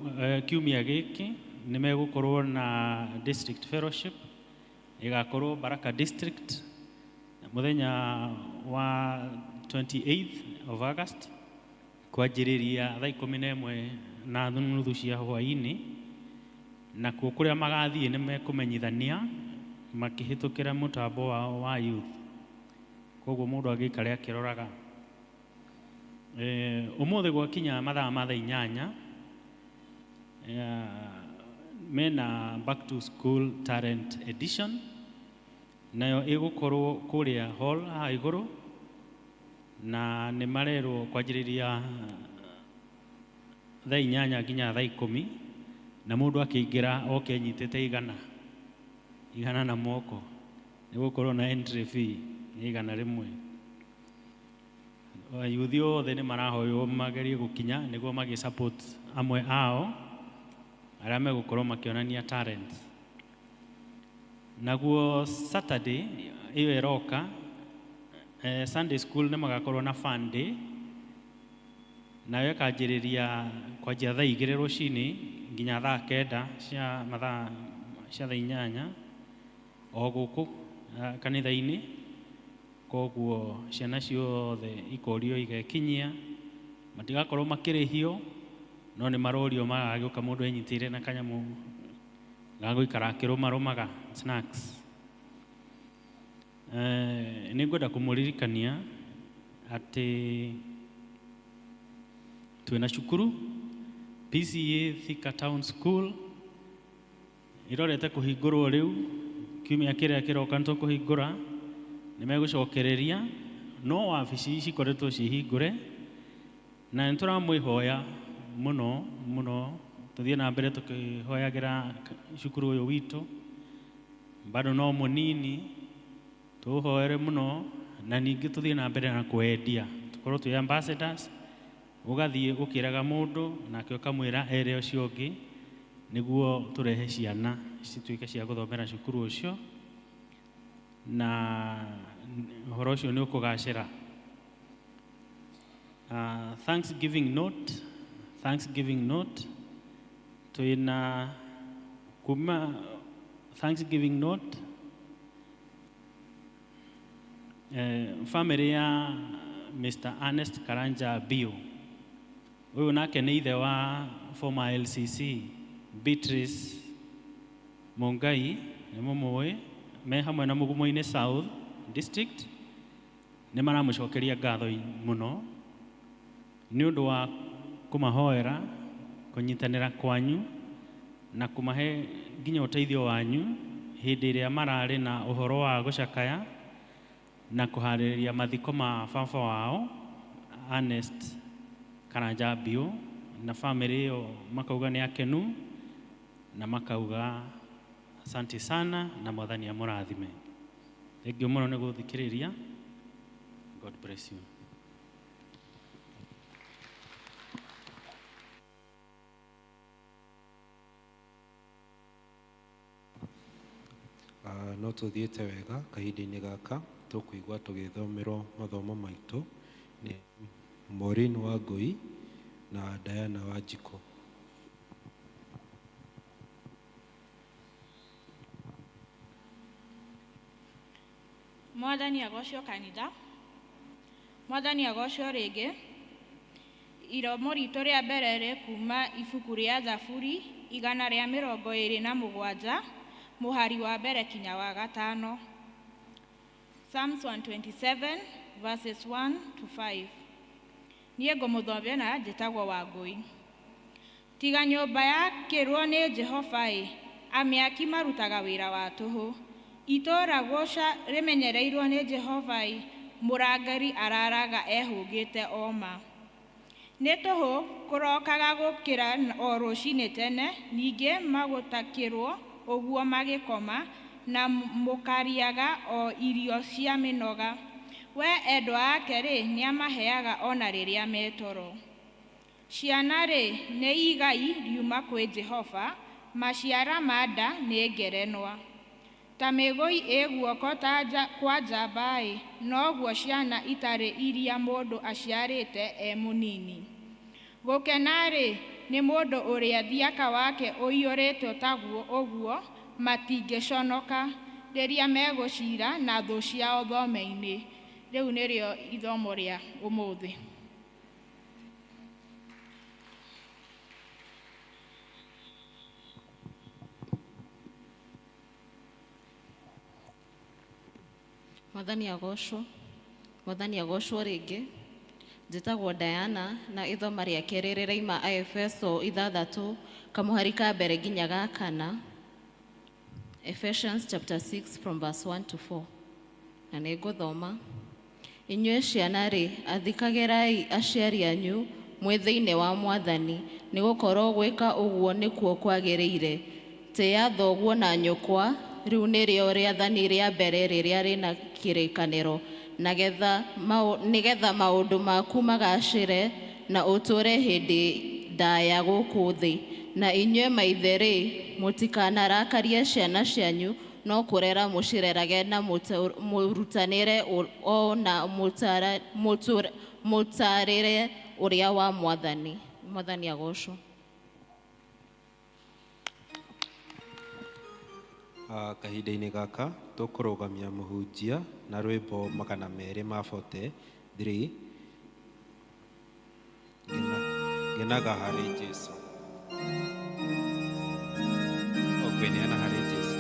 kiumia gĩkĩ nĩ megũkorwo na district fellowship ĩgakorwo Baraka district muthenya wa 28th of August kwanjĩrĩria thaa 11:30 cia hwaĩ-inĩ, na kuo kũrĩa magathiĩ nĩ mekũmenyithania makĩhĩtũkĩra mũtambo wao wa youth, koguo mũndũ agĩikare akĩroraga. Ũmũthĩ gwakinya mathaa ma thaa 8 mena back to school talent edition nayo ĩgũkorwo kũrĩa hall haha igũrũ, na nĩ marerwo kwanjĩrĩria thaa 8 nginya thaa 10 na mũndũ akĩingĩra oke nyitĩte igana na moko. Nĩ gũkorwo na entry fee igana rĩmwe. Youth othe nĩ marahoywo magerie gũkinya nĩguo magĩ support amwe ao arĩa megũkorwo makĩonania talent. Naguo Saturday ĩyo ĩroka Sunday school nĩ magakorwo na fun day nayo ĩkanjĩrĩria kwanjia thaa 2 rũcinĩ nginya thaa 9 cia thaa 8 o gũkũ kanitha-inĩ. Koguo ciana ciothe ikorio igekinyia matigakorwo makĩrĩhio, no nĩ marorio magagĩũka mũndũ enyitĩire na kanyamũ gagũikara akĩrũmarũmaga snacks. Nĩ ngwenda kũmũririkania atĩ twĩna cukuru PCA Thika Town School irorete kũhingũrwo rĩu kiumia kĩrĩa kĩroka nĩ tũkũhingũra. Nĩ megũcokereria no wabici cikoretwo cihingũre, na nĩ tũramwĩhoya mũno tuthie na mbere tukihoyagira cukuru uyu witu bado no munini tuhoere muno na ningi tuthie na mbere na kwendia tukorwo twi ambassadors ugathie ukiraga mundu nake ukamwira ere ucio ungi niguo turehe ciana cituike cia guthomera cukuru ucio na horo ucio ni ukugacira. Thanksgiving note tuina kuma Thanksgiving note family ya Mr. Ernest Karanja Bio. Huyu nake ni ithe wa former LCC Beatrice Mongai ni mumwe me hamwe na Mugumo-ini South District ni maramucokeria ngatho muno ni undu wa kumahoera kunyitanira kwanyu na kumahe nginya uteithio wanyu hindi iria marari na uhoro wa gucakaya na kuhaririria mathiko ma baba wao Ernest Karanja Bio na family yo makauga ni akenu na makauga asante sana na mwathani amurathime. Thengio muno ni guthikiriria. God bless you. No tuthiete wega kahinda-inĩ gaka tukuigua tugithomerwo mathomo maitu ni Maureen Wangui na Diana Wanjiko. Mwathani agocwo kanitha. Mwathani agocwo ringi. Iromo ritu ria mbere ri kuma ibuku ria Zaburi 127 muhari wa mbere kinya wa gatano. Psalms 127 verses 1 to 5. Niĩ ngũmũthomera njĩtagwo Wangui. Tiga nyũmba yakĩrwo nĩ Jehova amĩaki marutaga wĩra wa tũhũ. Itũũra gũca rĩmenyereirwo nĩ Jehova mũrangari araraga ehũgĩte oma. Nĩ tũhũ kũrokaga gũkĩra o rũcinĩ tene, ningĩ magũtakĩrwo ũguo magĩkoma na mũkariaga o irio cia mĩnoga. We endwa ake nĩ amaheaga ona rĩrĩa metoro. Ciana nĩ igai riuma kwĩ Jehova, maciara ma nda nĩ ngerenwa. Ta mĩgũi ĩguoko kwa njamba noguo ciana itarĩ iria mũndũ aciarĩte mũnini. Gũkena nĩ mũndũ ũrĩa thiaka wake ũiyũrĩtwo taguo ũguo matingĩconoka rĩrĩa megũcira na thũ ciao thome-inĩ. Rĩu nĩrĩo ithomo rĩa ũmũthĩ. Mwathani agocwo rĩngĩ. Njĩtagwo Diana na ithoma rĩa kerĩ rĩraima Efeso 6 kamuhari ka mbere nginya ga 4. Ephesians chapter 6 from verse 1 to 4. Na nĩ ngũthoma. Inyuĩ ciana athikagĩrai aciari anyu mwĩ thĩinĩ wa Mwathani, nĩ gũkorwo gwĩka ũguo nĩkuo kwagĩrĩire. Tĩa thoguo na nyũkwa, rĩu nĩrĩo rĩathani rĩa mbere rĩrĩa rĩna kĩrĩkanĩro, nĩgetha maũndũ maku magacĩre na ũtũre hĩndĩ ndaya gũkũ thĩ. Na inyuĩ maithe mũtikanarakarie ciana cianyu, no kũrera mũcirerage na mũrutanĩre o na mũtarĩre ũrĩa wa Mwathani. Mwathani agocwo. Kahinda-inĩ gaka tũkũrũgamia mũhunjia na rwĩmbo 243 ngenaga harĩ Jesũ. Okweneana harĩ Jesũ.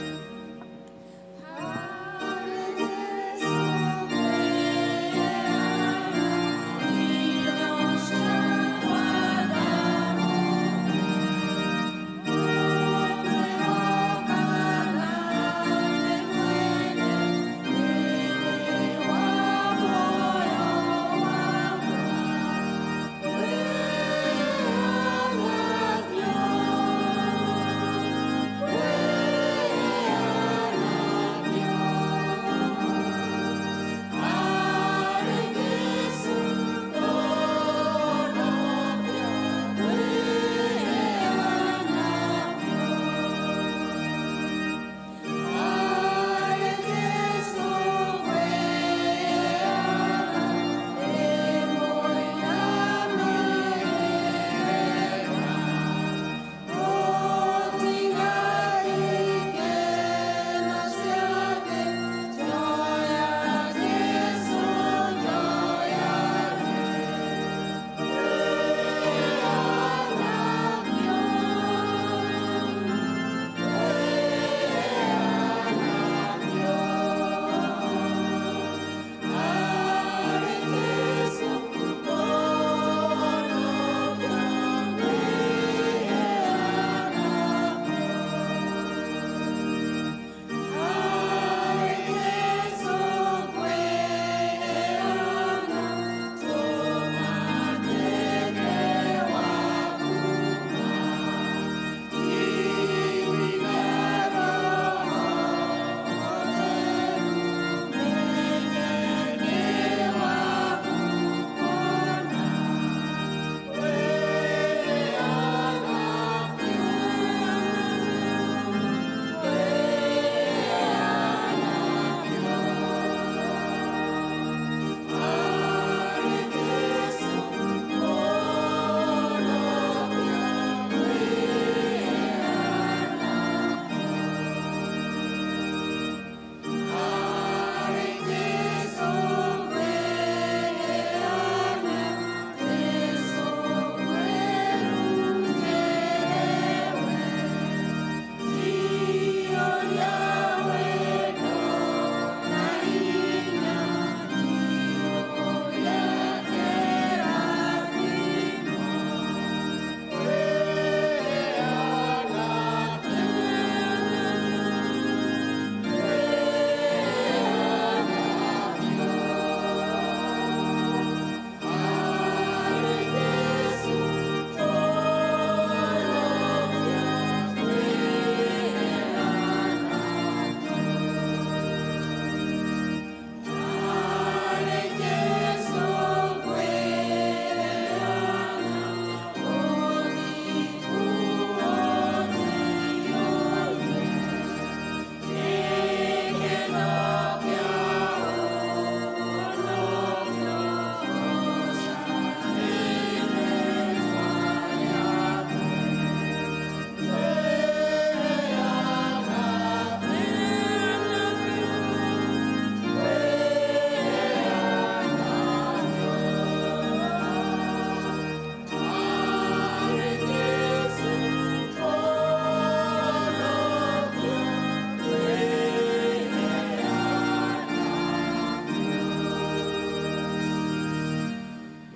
Oh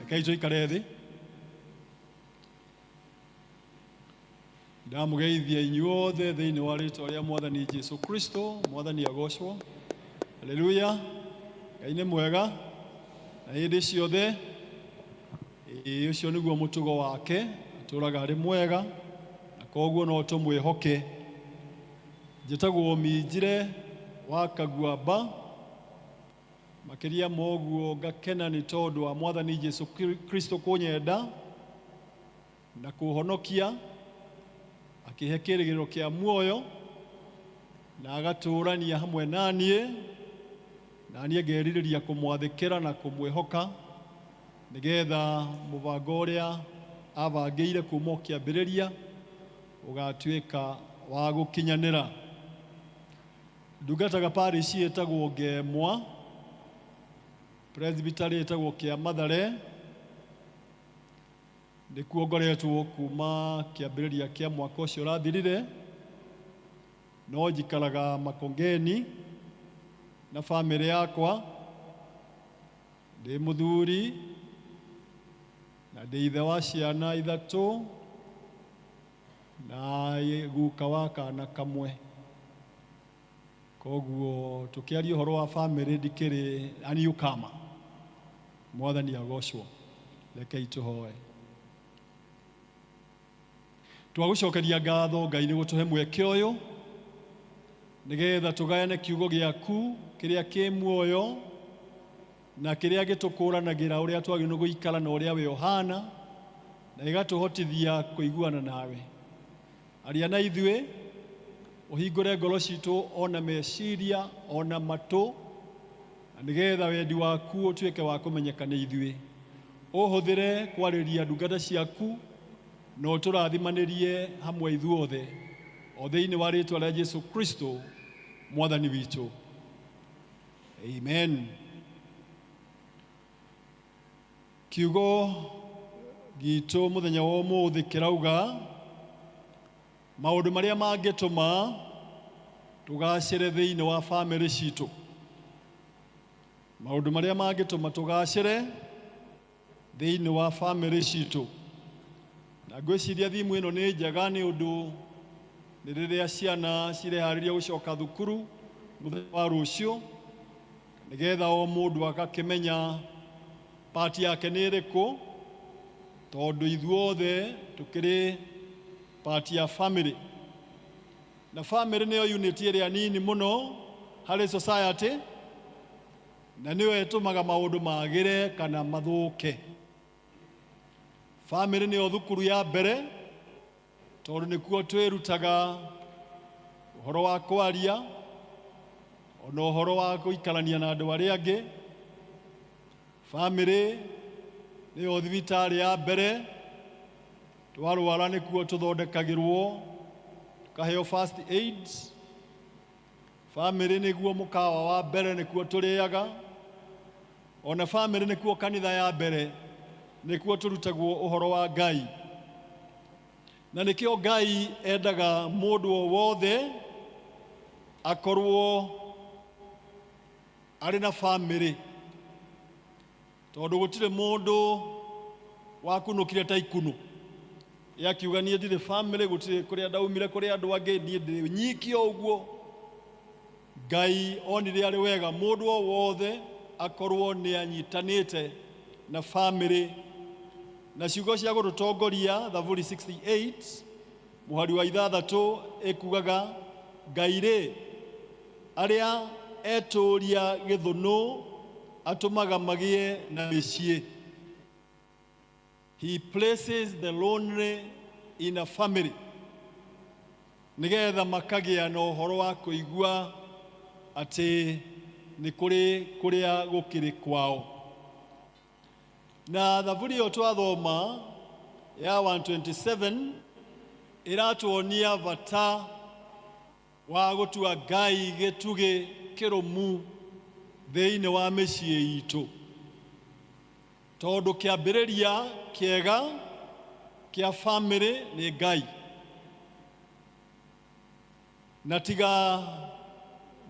Rekei tuikare thĩ. Ndamugeithia inyuothe thĩinĩ wa rĩĩtwa rĩa Mwathani Jesũ Kristo. Mwathani agocwo. Haleluya. Ngai nĩ mwega na hĩndĩ ciothe. Ũcio nĩguo mũtugo wake, atũũraga arĩ mwega, na koguo no tũmwĩhoke. Njĩtagwo Minjire wa Kaguamba. Makĩria moguo ngakena nĩ tondũ wa Mwathani Jesũ Kristo kũnyenda na kũhonokia, akĩhe kĩĩrĩgĩrĩro kĩa muoyo na agatũũrania hamwe naniĩ, na niĩ ngerirĩria kũmwathĩkĩra na kũmwĩhoka, nĩgetha mũbango ũrĩa abangĩire kuuma o kĩambĩrĩria ũgatuĩka wa gũkinyanĩra. Ndungataga parish ĩtagwo Ngemwa, presbytery ĩtagwo Kĩamathare. Nĩkuo ngoretwo kuuma kĩambĩrĩria kĩa mwaka ũcio ũrathirire, no njikaraga Makongeni na bamĩrĩ yakwa. Ndĩ mũthuri na ndĩ ithe wa ciana 3 na guka wa kana kamwe. Koguo tũkĩaria ũhoro wa bamĩrĩ ndikĩrĩ a newcomer. Mwathani agocwo. Rekei tũhoe. Twagũcokeria ngatho Ngai nĩ gũtũhe mweke ũyũ, nĩgetha tũgayane kiugo gĩaku kĩrĩa kĩ muoyo na kĩrĩa gĩtũkũranagĩra ũrĩa twagĩrĩirwo gũikara na ũrĩa we ũhana, na ĩgatũhotithia kũiguana nawe. Aria na ithuĩ, ũhingũre ngoro citũ ona meciria ona matũ, na nĩgetha wendi waku ũtuĩke wa kũmenyeka nĩ ithuĩ. Ũhũthĩre kwarĩria ndungata ciaku na ũtũrathimanĩrie hamwe ithuothe, o thĩinĩ wa rĩĩtwa rĩa Jesũ Kristo Mwathani witũ. Amen. Kiugo gitu mũthenya wa ũmũthĩ kĩrauga maũndũ marĩa mangĩtũma tũgacĩre thĩinĩ wa bamĩrĩ citũ. Maũndũ marĩa mangĩtũma tũgacĩre thĩinĩ wa bamĩrĩ citũ. Na ngwĩciria thimũ ĩno nĩ njega nĩ ũndũ nĩ rĩrĩa ciana cireharĩria gũcoka thukuru mũthenya wa rũciũ, nĩgetha o mũndũ agakĩmenya pati yake nĩ ĩrĩkũ, tondũ ithuothe tũkĩrĩ pati ya family. Na family nĩyo unit ĩrĩa nini mũno harĩ society, na nĩyo ĩtũmaga maũndũ magĩre kana mathũke. Family nĩyo thukuru ya mbere, tondũ nĩkuo twĩrutaga ũhoro wa kwaria, ona ũhoro wa gũikarania na andũ arĩa angĩ. Family nĩyo thibitarĩ ya mbere, twarwara nĩkuo tũthondekagĩrwo, tukaheo first aid. Family nĩguo mũkawa wa mbere, nĩkuo tũrĩaga. Ona family nĩkuo kanitha ya mbere, nĩkuo tũrutagwo ũhoro wa Ngai. Na nĩkĩo Ngai endaga mũndũ o wothe akorwo arĩ na family, tondũ gũtirĩ mũndũ wakunũkire ta ikuno. Yakiuga niĩ ndirĩ family, gũtirĩ kũrĩa ndaumire kũrĩ andũ angĩ, niĩ ndĩ nyiki o ũguo. Ngai onire arĩ wega mũndũ o wothe akorwo nĩ anyitanĩte na family. Na ciugo cia gũtũtongoria Thaburi 68 mũhari wa 6 ĩkugaga Ngai-rĩ, arĩa etũũria gĩthũnũ atũmaga magĩe na mĩciĩ. He places the lonely in a family, nĩgetha makagĩa na ũhoro wa kũigua atĩ nĩ kũrĩ kũrĩa gũkĩrĩ kwao. Na thaburi ĩyo twathoma ya 127 ĩratuonia bata wa gũtua Ngai gĩtugĩ kĩrũmu thĩinĩ wa mĩciĩ itũ, tondũ kĩambĩrĩria kĩega kĩa family nĩ Ngai. Na tiga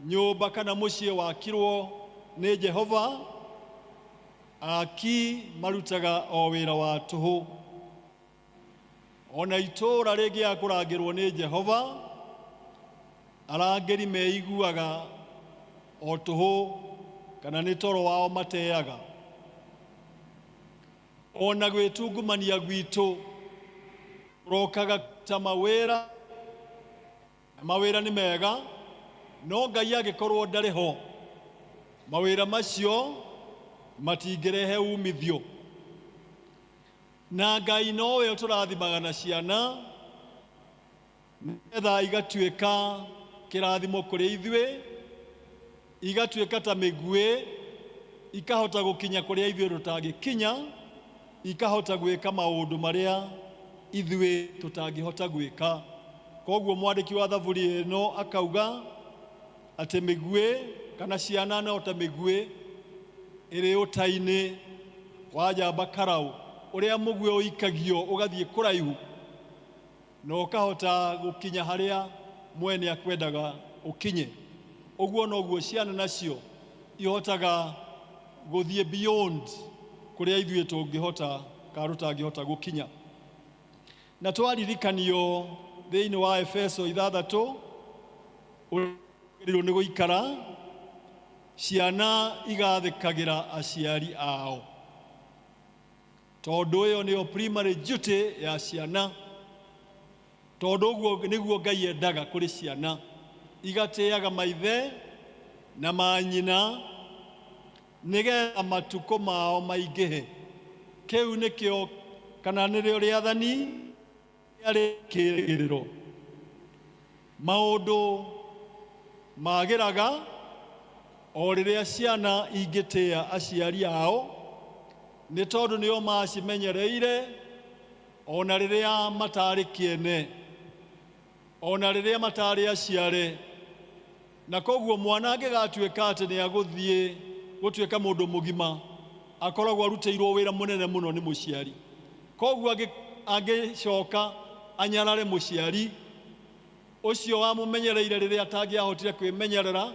nyũmba kana mũciĩ wakirwo nĩ Jehova, aki marutaga o wĩra wa tũhũ. Ona itũũra rĩngĩaga kũrangĩrwo nĩ Jehova, arangĩri meiguaga o tũhũ kana nĩ toro wao mateaga. Ona gwĩtungumania gwitũ rokaga ta mawĩra, mawĩra nĩ mega, no Ngai agĩkorwo ndarĩ ho, mawĩra macio matingĩrehe umithio. Na Ngai nowe ũtũrathimaga na ciana, nĩgetha igatuĩka kĩrathimo kũrĩ ithuĩ, igatuĩka ta mĩguĩ, ikahota gũkinya kũrĩa ithuĩ tũtangĩkinya, ikahota gwĩka maũndũ marĩa ithuĩ tũtangĩhota gwĩka. Koguo mwandĩki wa thaburi ĩno akauga atĩ mĩguĩ kana ciana no ta mĩguĩ ĩrĩ ũta-inĩ wa njamba karaũ, ũrĩa mũguĩ ũikagio ũgathiĩ kũraihu na ũkahota gũkinya harĩa mwene akwendaga ũkinye. Ũguo noguo ciana nacio ihotaga gũthiĩ beyond kũrĩa ithuĩ tũngĩhota kana tũtangĩhota gũkinya. Na twaririkanio thĩinĩ wa Efeso 6 ũrĩrwo nĩ gũikara ciana igathĩkagĩra aciari ao, tondũ ĩyo nĩyo primary duty ya ciana, tondũ ũguo nĩguo Ngai endaga kũrĩ ciana, igatĩaga maithe na manyina nĩgetha matukũ mao maingĩhe. Kĩu nĩkĩo kana nĩrĩo rĩathani rĩarĩ kĩĩrĩgĩrĩro. Maũndũ magĩraga o rĩrĩa ciana ingĩtĩa aciari ao, nĩ tondũ nĩo macimenyereire ona rĩrĩa matarĩ kĩene, ona rĩrĩa matarĩ aciare. Na koguo mwana angĩgatuĩka atĩ nĩ agũthiĩ gũtuĩka mũndũ mũgima, akoragwo arutĩirwo wĩra mũnene mũno nĩ mũciari. Koguo angĩcoka anyarare mũciari ũcio wamũmenyereire rĩrĩa atangĩahotire kwĩmenyerera,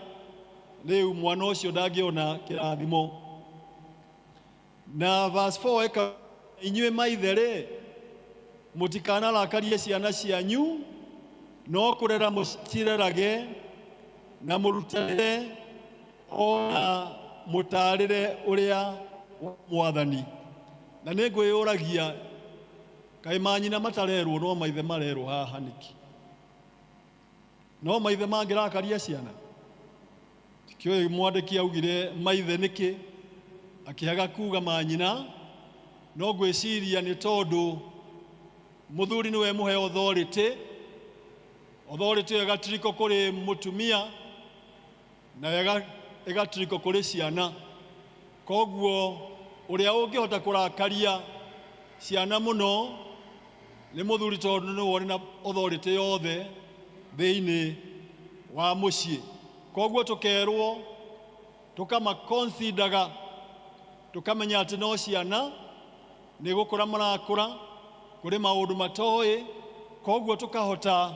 rĩu mwana ũcio ndangĩona kĩrathimo. Na verse 4 eka, inyuĩ maithe rĩ, mũtikanarakarie ciana cianyu, no kũrera mũcirerage na mũrutanĩre ona mũtaarĩre ũrĩa mwathani. Na nĩ ngwĩyũragia, kaĩ manyina matarerwo no maithe marerwo haha nĩki? No maithe mangĩrakaria ciana? Tikĩoĩ mwandĩki augire maithe nĩkĩ akĩaga kuga manyina, no ngwĩciria nĩ tondũ mũthuri nĩwe mũhe authority ĩgatiriko kũrĩ mũtumia na ĩgatiriko kũrĩ ciana. Koguo ũrĩa ũngĩhota kũrakaria ciana mũno nĩ mũthuri, tondũ nĩwe ũrĩ na authority yothe thĩinĩ wa mũciĩ. Koguo tũkerwo tũkamaconsidaga, tũkamenya atĩ no ciana nĩ gũkũra marakũra, kũrĩ maũndũ matoĩ, koguo tũkahota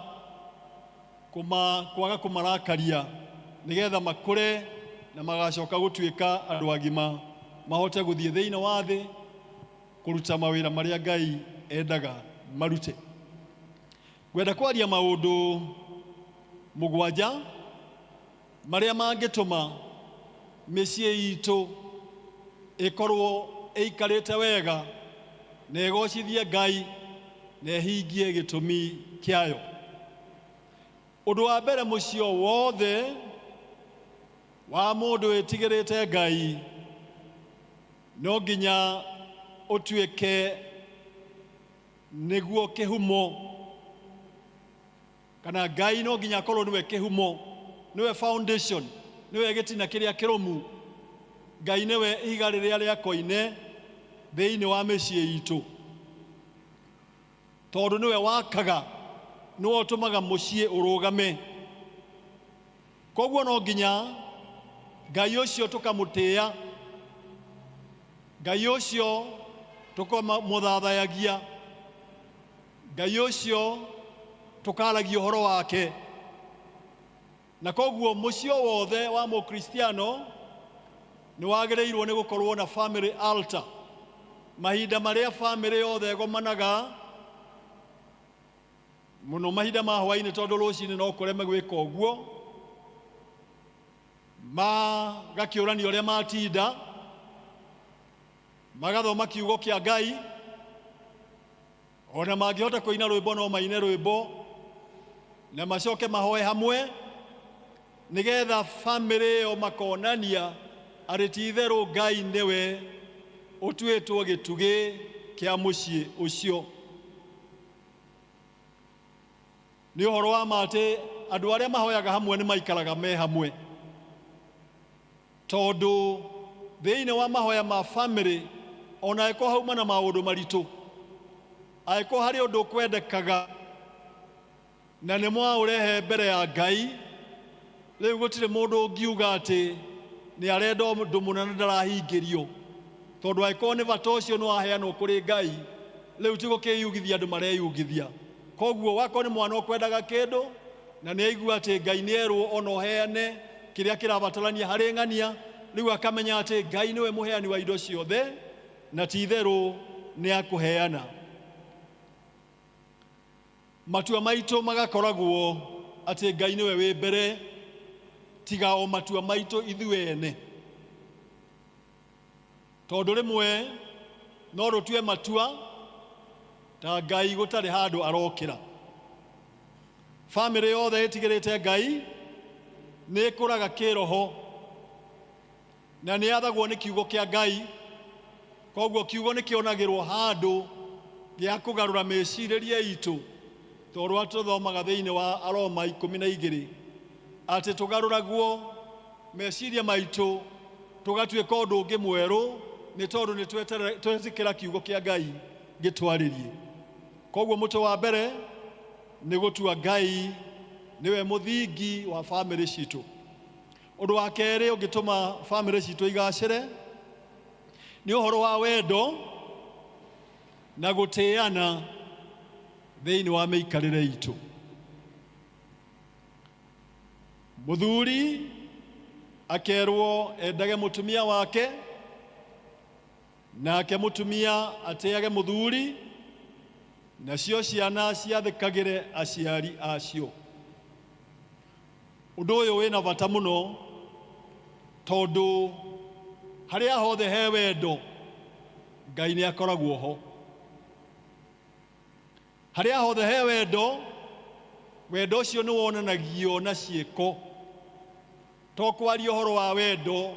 kwaga kũmarakaria nĩgetha makũre na magacoka gũtuĩka andũ agima, mahote gũthiĩ thĩinĩ wa thĩ kũruta mawĩra marĩa Ngai endaga marute. Ngwenda kwaria maũndũ 7 marĩa mangĩtũma mĩciĩ itũ ĩkorwo ĩikarĩte wega na ĩgocithie Ngai na ĩhingie gĩtũmi kĩayo. Ũndũ wa mbere, mũciĩ wothe wa mũndũ wĩtigĩrĩte Ngai no nginya ũtuĩke nĩguo kĩhumo, kana Ngai no nginya akorwo nĩwe kĩhumo, nĩwe foundation, nĩwe gĩtina kĩrĩa kĩrũmu. Ngai nĩwe ihiga rĩrĩa rĩa koine thĩinĩ wa mĩciĩ itũ, tondũ nĩwe wakaga, nĩwe ũtũmaga mũciĩ ũrũgame. Koguo no nginya Ngai ũcio tũkamũtĩa, Ngai ũcio tũkamũthathayagia, Ngai ũcio tũkaragia ũhoro wake. Na koguo mũciĩ wothe wa Mũkristiano nĩ wagĩrĩirwo nĩ gũkorwo na family altar. Mahinda marĩa family yothe ĩgomanaga mũno mahinda ma hwaĩ-inĩ, tondũ rũciinĩ no kũreme gwĩka ũguo, magakĩũrania ũrĩa matinda, magathoma kiugo kĩa Ngai, ona mangĩhota kũina rwĩmbo no maine rwĩmbo, na macoke mahoe hamwe, nĩgetha family ĩyo makonania atĩ ti itherũ Ngai nĩwe ũtuĩtwo gĩtugĩ kĩa mũciĩ ũcio. Nĩ ũhoro wa ma atĩ andũ arĩa mahoyaga hamwe nĩ maikaraga me hamwe, tondũ thĩinĩ wa mahoya ma family ona ĩko hauma na maũndũ maritũ, aĩko harĩ ũndũ kwendekaga na nĩ mwaũrehe mbere ya Ngai, rĩu gũtirĩ mũndũ ũngiuga atĩ nĩ arenda ũndũ mũna na ndarahingĩrio, tondũ aĩko nĩ bata ũcio nĩ waheanwo kũrĩ Ngai, rĩu ti gũkĩyugithia andũ mareyugithia. Koguo wako nĩ mwana ũkwendaga kĩndũ na nĩ aigua atĩ Ngai nĩ erwo ona ũheane kĩrĩa kĩrabatarania harĩ ng'ania, rĩu akamenya atĩ Ngai nĩwe mũheani wa indo ciothe na ti itherũ nĩ akũheana. Matua maitũ magakoragwo atĩ Ngai nĩwe wĩ mbere, tiga o matua maitũ ithuĩ ene, tondũ rĩmwe no rũtue matua ta Ngai gũtarĩ handũ arokĩra. Family yothe ĩtigĩrĩte Ngai nĩ ĩkũraga kĩroho na nĩ yathagwo nĩ kiugo kĩa Ngai, koguo kiugo nĩ kĩonagĩrwo handũ gĩa kũgarũra mecirĩrie itũ, tondũ tũthomaga thĩinĩ wa Aroma 12 atĩ tũgarũragwo meciria maitũ tũgatuĩka ũndũ ũngĩ mwerũ, nĩ tondũ nĩ twetĩkĩra kiugo kĩa Ngai gĩtwarĩrie. Koguo mũtwe wa mbere nĩ gũtua Ngai nĩwe mũthingi wa family citũ. Ũndũ wa kerĩ ũngĩtũma family citũ igacĩre nĩ ũhoro wa wendo na gũtĩana thĩinĩ wa mĩikarĩre itũ. Mũthuri akerwo endage mũtumia wake, nake mũtumia atĩage mũthuri, nacio ciana ciathĩkagĩre aciari acio. Ũndũ ũyũ wĩna bata mũno, tondũ harĩa hothe he wendo Ngai nĩ akoragwo ho. Harĩa hothe he wendo, wendo ũcio nĩ wonanagio na ciĩko, to kwaria ũhoro wa wendo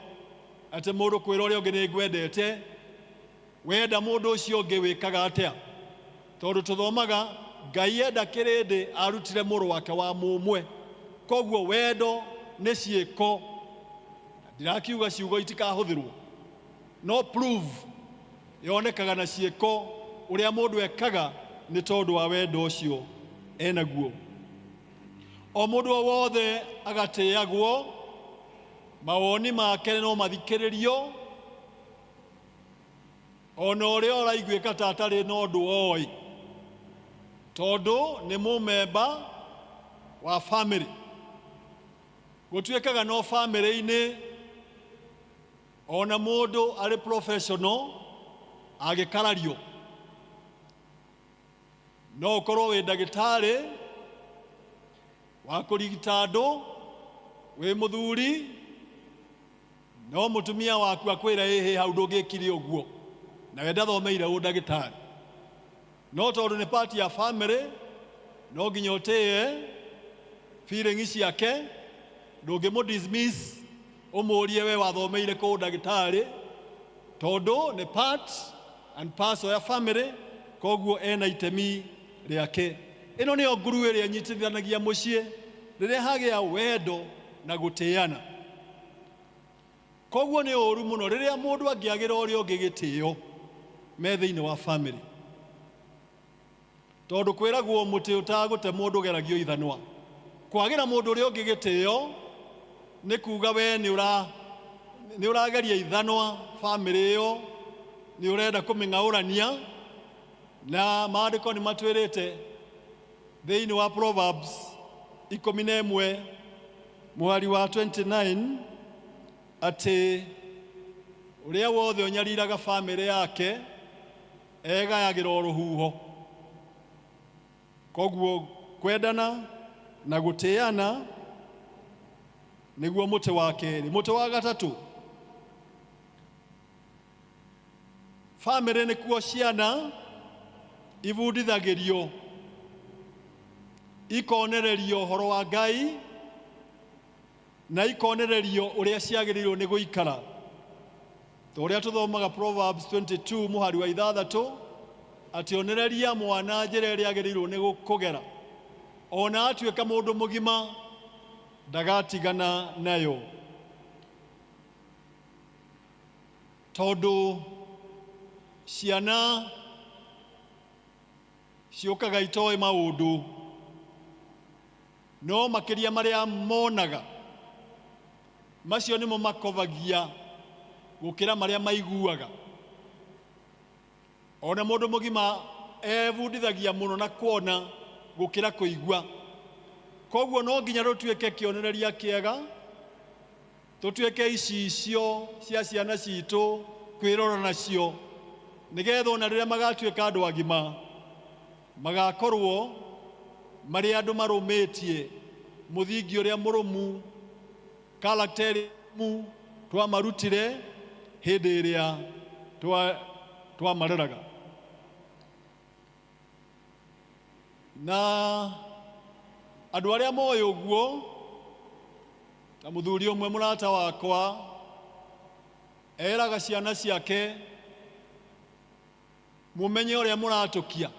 atĩ mũndũ kwĩra ũrĩa ũngĩ nĩ ngwendete, wenda mũndũ ũcio ũngĩ wĩkaga atĩa, tondũ tũthomaga Ngai enda kĩrĩndĩ arutire mũrũ wake wa mũmwe. Koguo wendo nĩ ciĩko, ndirakiuga ciugo itikahũthĩrwo, no prove yonekaga na ciĩko ũrĩa mũndũ ekaga nĩ tondũ wa wendo ũcio enaguo. O mũndũ o wothe agatĩagwo, mawoni make no mathikĩrĩrio, ona ũrĩa ũraiguĩka ta atarĩ na ũndũ oĩ, tondũ nĩ mũmemba wa family. Gũtuĩkaga no family-inĩ ona mũndũ arĩ professional agĩkarario. No ũkorwo wĩ ndagĩtarĩ wa kũrigita andũ, wĩ mũthuri, no mũtumia waku akwĩra ĩhĩ hau ndũngĩkire ũguo, na we ndathomeire ũndagĩtarĩ. No tondũ nĩ part ya family, no nginya ũtĩe feelings ciake, ndũngĩmũ-dismiss ũmũrie we wathomeire kũ ũndagĩtarĩ, tondũ nĩ part and parcel ya family, koguo ena itemi rĩake. Ĩno nĩyo nguru ĩrĩa nyitithanagia mũciĩ rĩrĩa hagĩa wendo na gũtĩana. Koguo nĩ ũru mũno rĩrĩa mũndũ angĩagĩra ũrĩa ũngĩ gĩtĩo me thĩinĩ wa family, tondũ kwĩragwo mũtĩ ũtagũte mũndũ ũgeragio ithanwa. Kwagĩra mũndũ ũrĩa ũngĩ gĩtĩo nĩ kuuga we nĩ ũrageria ithanwa family ĩyo, nĩ ũrenda kũmĩng'aũrania. Na maandĩko nĩ matwĩrĩte thĩinĩ wa Proverbs 11 mweri wa 29 atĩ uria wothe onyariraga bamĩrĩ yake egayagĩra o rũhuho. Koguo kwendana na gũtĩana nĩguo mũtĩ wa kerĩ. Mũtĩ wa gatatũ, bamĩrĩ nĩkuo ciana ibundithagĩrio, ikonererio ũhoro wa Ngai na ikonererio ũrĩa ciagĩrĩirwo nĩ gũikara. Ũrĩa tũthomaga Proverbs 22 mũhari wa 6, atĩ onereria mwana njĩra ĩrĩa agĩrĩirwo nĩ kũgera, ona atuĩka mũndũ mũgima ndagatigana nayo. Tondũ ciana ciũkaga itoĩ maũndũ, no makĩria marĩa monaga, macio nĩmo makovagia gũkĩra marĩa maiguaga. Ona mũndũ mũgima ebundithagia mũno na kuona gũkĩra kũigua. Koguo no nginya tũtuĩke kĩonereria kĩega, tũtuĩke icicio cia ciana citũ kwĩrora nacio, nĩgetha ona rĩrĩa magatuĩka andũ agima magakorwo marĩ andũ marũmĩtie mũthingi ũrĩa mũrũmu, character mu twamarutire hĩndĩ ĩrĩa twamareraga. Na andũ arĩa moĩ ũguo, ta mũthuri ũmwe mũrata wakwa eraga ciana ciake, mũmenye ũrĩa mũratũkia.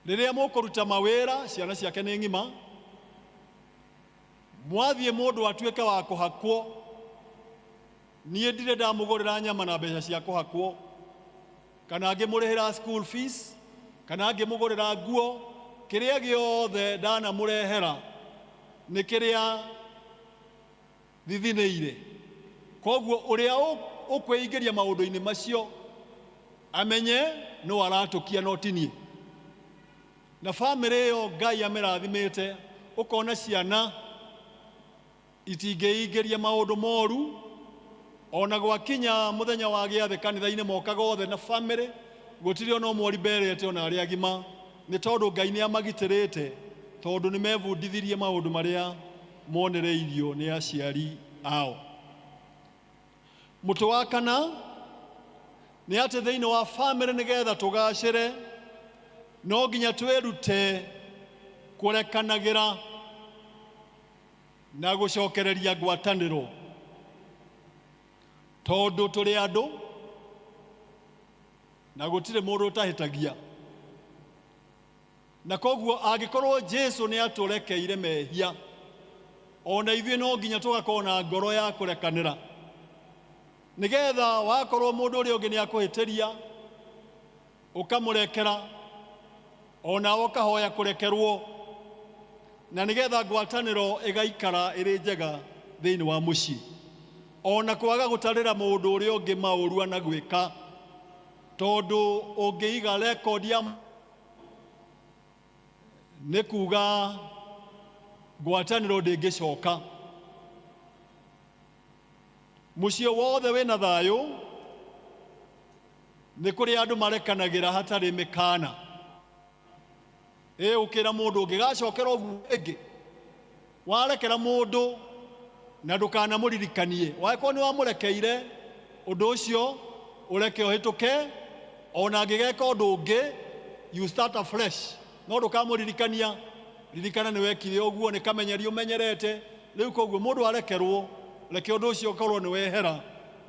Rĩrĩa mũkũruta mawĩra, ciana ciake nĩ ng'ima, mwathiĩ mũndũ atuĩke wa kũhakwo, niĩ ndirĩ ndamũgũrĩra nyama na mbeca cia kũhakwo, kana ngĩmũrĩhĩra school fees, kana ngĩmũgũrĩra nguo. Kĩrĩa gĩothe ndanamũrehera nĩ kĩrĩa thithinĩire. Koguo ũrĩa ũkwĩingĩria maũndũ-inĩ macio amenye no aratũkia no tinie. Na bamĩrĩ ĩyo Ngai amĩrathimĩte, ũkona ciana itingĩingĩria maũndũ moru, ona gwakinya mũthenya wa gĩathĩ kanitha-inĩ mokaga othe na bamĩrĩ, gũtirĩ ona ũmwe ũrimberete ona arĩa agima, nĩ tondũ Ngai nĩ amagitĩrĩte, tondũ nĩ mebundithirie maũndũ marĩa monereirio nĩ aciari ao. Mũtĩ wa kana nĩ atĩ thĩinĩ wa bamĩrĩ nĩgetha tũgacĩre, no nginya twĩrute kũrekanagĩra na gũcokereria ngwatanĩro, tondũ tũrĩ andũ na gũtirĩ mũndũ ũtahĩtagia. Na koguo angĩkorwo Jesũ nĩ atũrekeire mehia, ona ithuĩ no nginya tũgakorwo na ngoro ya kũrekanĩra, nĩgetha wakorwo mũndũ ũrĩa ũngĩ nĩ akũhĩtĩria ũkamũrekera, ona ũkahoya kũrekerwo, na nĩgetha ngwatanĩro ĩgaikara ĩrĩ njega thĩinĩ wa mũciĩ. Ona kwaga gũtarĩra mũndũ ũrĩa ũngĩ maũru anagwĩka, tondũ ũngĩiga rekondi ya nĩ kuga ngwatanĩro ndĩngĩcoka. Mũciĩ wothe wĩna thayũ nĩ kũrĩ andũ marekanagĩra hatarĩ mĩkana. Ũkĩra mũndũ ũngĩgacokera ũguo ĩngĩ, warekera mũndũ na ndũkanamũririkanie. Wakorwo nĩ wamũrekeire, ũndũ ũcio ũreke ũhĩtũke, ona angĩgeka ũndũ ũngĩ, you start afresh. No ndũkamũririkania, ririkana nĩ wekire ũguo, nĩ kamenyeri ũmenyerete. Rĩu koguo mũndũ arekerwo, reke ũndũ ũcio ũkorwo nĩ wehera,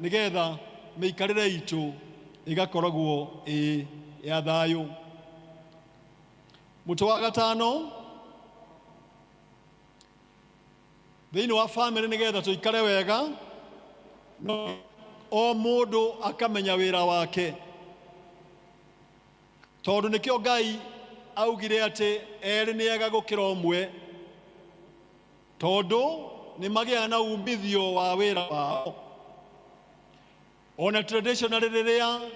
nĩgetha mĩikarĩre itũ ĩgakoragwo ĩ ya thayũ. Mũtĩ wa gatano, thĩinĩ wa bamĩrĩ nĩgetha tũikare wega, no o mũndũ akamenya wĩra wake, tondũ nĩkĩo Ngai augire atĩ erĩ nĩ ega gũkĩra ũmwe, tondũ nĩ magĩaga na umithio wa wĩra wao. Ona traditionally rĩrĩa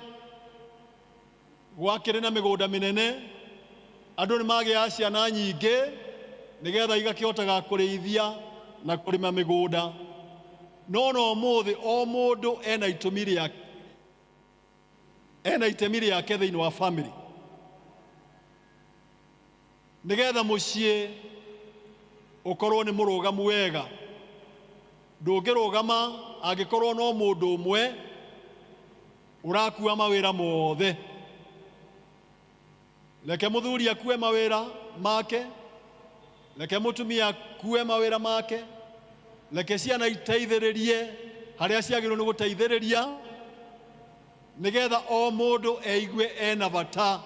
gwakĩrĩ na mĩgũnda mĩnene, andũ nĩ magĩaga ciana nyingĩ, nĩgetha igakĩhotaga kũrĩithia na kũrĩma mĩgũnda. no muthi o mundu ena itumi yake thiini wa family nigetha mucii ukorwo ni murugamu wega. Ndungirugama angikorwo no mundu umwe urakua mawira mothe. Leke muthuri akue mawira make, leke mutumia akue mawira make, leke ciana iteithĩrĩrie haria ciagĩrĩirwo nĩ gũteithĩrĩria nigetha o mundu eigue ena bata.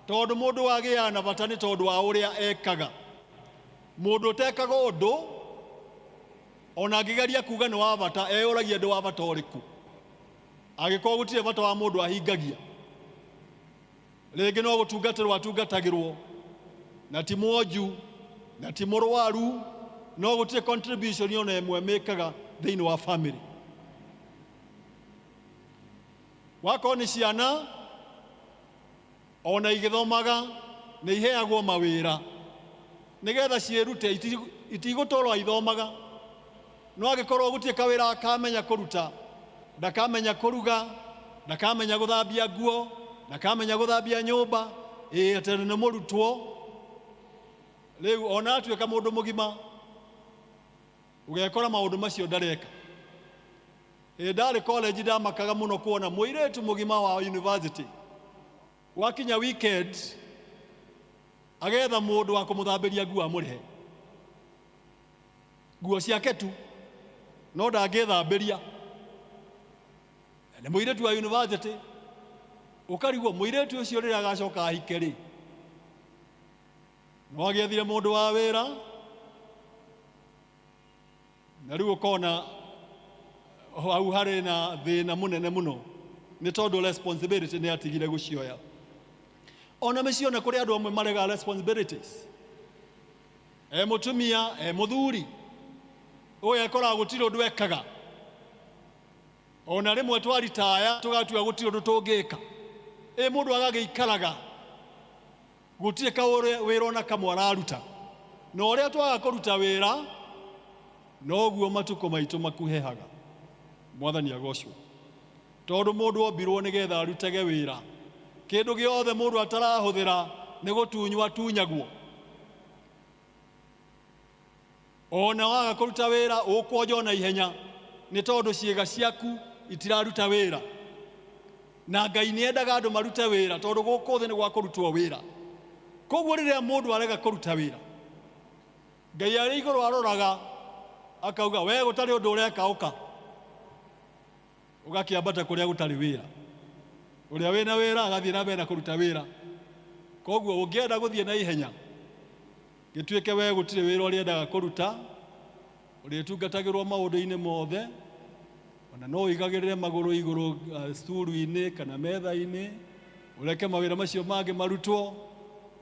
Tondu mundu wagĩaga na bata nĩ tondu wa ũrĩa ekaga. Mundu ũtekaga ũndũ ona angĩgeria kuga nĩ wa bata, eyũragia ndĩ wa bata ũrĩkũ, angĩkorwo gũtirĩ bata wa mundu ahingagia. Rĩngĩ no gũtungatĩrwo atungatagĩrwo, na ti mwonju na ti mũrwaru, no gũtirĩ contribution ona ĩmwe mĩkaga thĩinĩ wa family. Wakorwo nĩ ciana ona igĩthomaga nĩ iheagwo mawĩra nigetha ciĩrute, itigũtũũrwo ithomaga. No angĩkorwo gũtirĩ kawĩra akamenya kũruta, ndakamenya kũruga, ndakamenya gũthambia nguo, ndakamenya gũthambia nyũmba, atĩ nĩ mũrutwo. Rĩu ona atuĩka mũndũ mũgima ũgekora maũndũ macio ndareka. Ndarĩ college ndamakaga mũno kuona mũirĩtu mũgima wa university wakinya weekend agetha mũndũ wa kũmũthambĩria nguo amũrĩhe nguo ciake tu, no ndangĩthambĩria. Nĩ mũirĩtu wa university. Ũkarigwo mũirĩtu ũcio rĩrĩa agacoka ahike rĩ, no agĩethire mũndũ wa wĩra, na rĩu ũkona hau harĩ na thĩna mũnene mũno nĩ tondũ responsibility nĩ atigire gũcioya. Ona mĩciĩ kũrĩ andũ amwe marega responsibilities. Mũtumia mũthuri ũyũ ekoraga gũtirĩ ũndũ ekaga, ona rĩmwe twaritaya tũgatua gũtirĩ ũndũ tũngĩka, mũndũ agagĩikaraga gũtirĩ wĩra ona kamwe araruta. Na ũrĩa twaga kũruta wĩra noguo matukũ maitũ makuhehaga. Mwathani agocwo. Tondũ mũndũ ombirwo nĩgetha arutage wĩra. Kĩndũ gĩothe mũndũ atarahũthĩra nĩ gũtunywo atunyagwo. Ona waga kũruta wĩra ũkwonjwo na ihenya nĩ tondũ ciĩga ciaku itiraruta wĩra. Na Ngai nĩ endaga andũ marute wĩra tondũ gũkũ thĩ nĩ gwa kũrutwo wĩra. Koguo rĩrĩa mũndũ arega kũruta wĩra, Ngai arĩ igũrũ aroraga akauga we gũtarĩ ũndũ ũreka ũka, ũgakĩambata kũrĩa gũtarĩ wĩra. Ũrĩa wĩna wĩra agathiĩ na mbere na kũruta wĩra. Koguo ũngĩenda gũthiĩ na ihenya gĩtuĩke we gũtirĩ wĩra ũrĩendaga kũruta, ũrĩtungatagĩrwo maũndũ-inĩ mothe, ona no ũigagĩrĩre magũrũ igũrũ sturu-inĩ kana metha-inĩ, ũreke mawĩra macio mangĩ marutwo.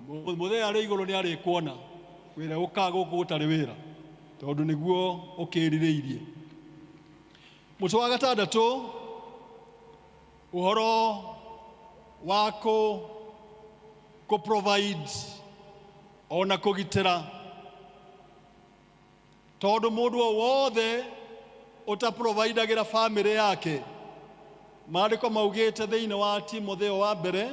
Mũthee arĩ igũrũ nĩ arĩkuona wĩra ũkaga gũkũ gũtarĩ wĩra, tondũ nĩguo ũkĩrirĩirie. Mũtwe wa gatandatũ, ũhoro wa provide ona kũgitĩra. Tondũ mũndũ o wothe ũtaprovidagĩra family yake, maandĩko maugĩte thĩinĩ wa Timotheo wa mbere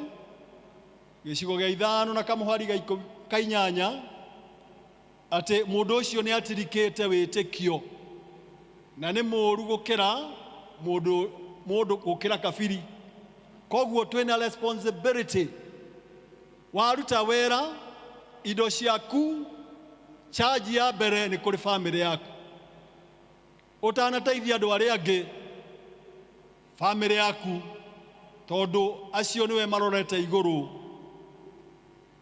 gĩcigo gĩa 5 na kamũhari ga 8 atĩ mũndũ ũcio nĩ atirikĩte wĩtĩkio na nĩ mũũru gũkĩra mũndũ gũkĩra kabiri. Koguo twĩna responsibility. Waruta wĩra, indo ciaku, charge ya mbere nĩ kũrĩ family yaku. Ũtanateithia andũ arĩa angĩ, family yaku, tondũ acio nĩwe marorete igũrũ.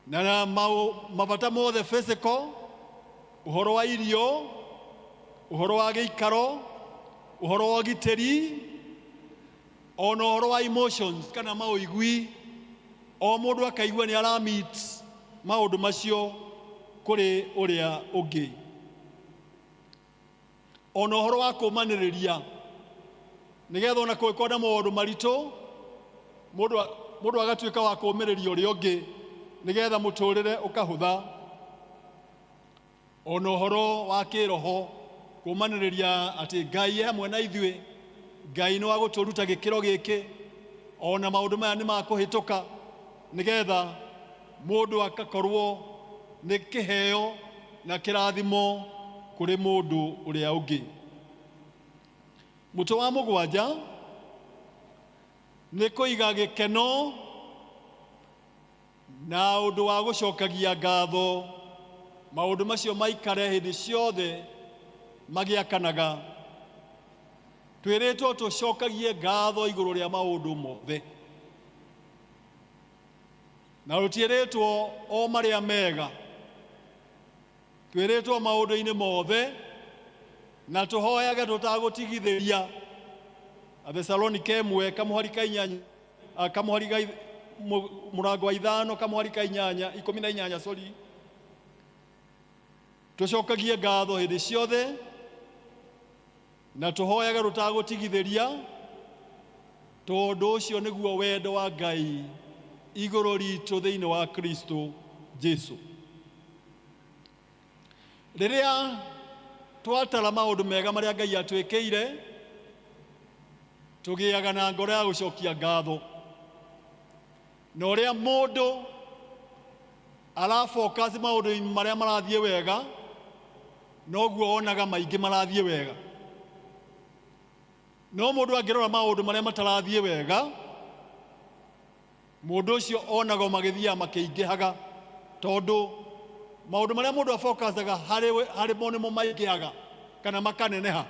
Na mabata mothe physical, ũhoro wa irio, ũhoro wa gĩikaro, ũhoro wa gitĩri, ona ũhoro wa emotions kana maũigui, o mũndũ akaigua nĩ aramit maũndũ macio kũrĩ ũrĩa ũngĩ. Ona ũhoro wa kũmanĩrĩria, nĩgetha ona kũngĩkorwo na maũndũ maritũ, mũndũ agatuĩka wa kũũmĩrĩria ũrĩa ũngĩ nĩgetha mũtũrĩre ũkahũtha. Ona ũhoro wa kĩroho, kumaniriria ati Ngai hamwe na ithuĩ, Ngai nĩ wa gũtũruta gĩkĩro gĩkĩ, ona maũndũ maya nĩ makũhĩtũka, nĩgetha mũndũ akakorwo nĩ kĩheo na kĩrathimo kũrĩ mũndũ ũrĩa ũngĩ. Mũtwe wa mũgwanja nĩ kũiga gĩkeno na ũndũ wa gũcokagia ngatho, maũndũ macio maikare hĩndĩ ciothe magĩakanaga. Twĩrĩtwo tũcokagie ngatho igũrũ rĩa maũndũ mothe, na rũtiĩrĩtwo o marĩa mega, twĩrĩtwo maũndũ-inĩ mothe, na tũhoyage tũtagũtigithĩria. Athesalonike 1:8, mũrango wa 5, kamuhari ka 18, sorry. Tũcokagie ngatho hĩndĩ ciothe na tũhoyage tũtagũtigithĩria, tondũ ũcio nĩguo wendo wa Ngai igũrũ ritũ thĩinĩ wa Kristo Jesu. Rĩrĩa twatara maũndũ mega marĩa Ngai atwĩkĩire, tũgĩaga na ngoro ya gũcokia ngatho, na ũrĩa mũndũ arafocus maũndũ marĩa marathiĩ wega, noguo onaga maingĩ marathiĩ wega. No mũndũ angĩrora maũndũ marĩa matarathiĩ wega, mũndũ ũcio onaga magĩthiaga makĩingĩhaga, tondũ maũndũ marĩa mũndũ afocusaga harĩ mo nĩmo maingĩhaga kana makaneneha.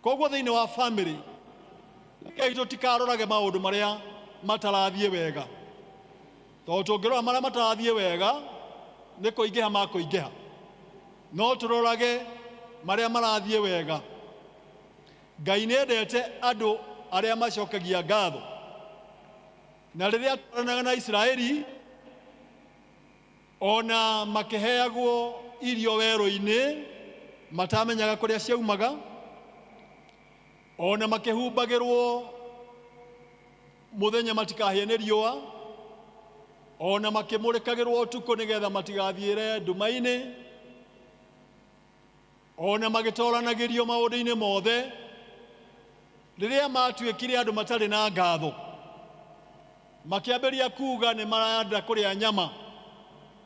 Koguo thĩinĩ wa family, rekei tũtikarorage maũndũ marĩa matarathiĩ wega, tondũ tũngĩrora marĩa matarathiĩ wega nĩ kũingĩha makũingĩha, no tũrorage marĩa marathiĩ wega. Ngai nĩendete andũ arĩa macokagia ngatho, na rĩrĩa twaranaga na Isiraeli, ona makĩheagwo irio werũ-inĩ matamenyaga kũrĩa ciaumaga, ona makĩhumbagĩrwo mũthenya matikahĩe nĩ riũa, ona makĩmũrĩkagĩrwo ũtukũ nĩgetha matigathiĩre nduma-inĩ, ona magĩtoranagĩrio maũndũ-inĩ mothe. Rĩrĩa matuĩkire andũ matarĩ na ngatho, makĩambĩria kuuga nĩ marenda kũrĩa nyama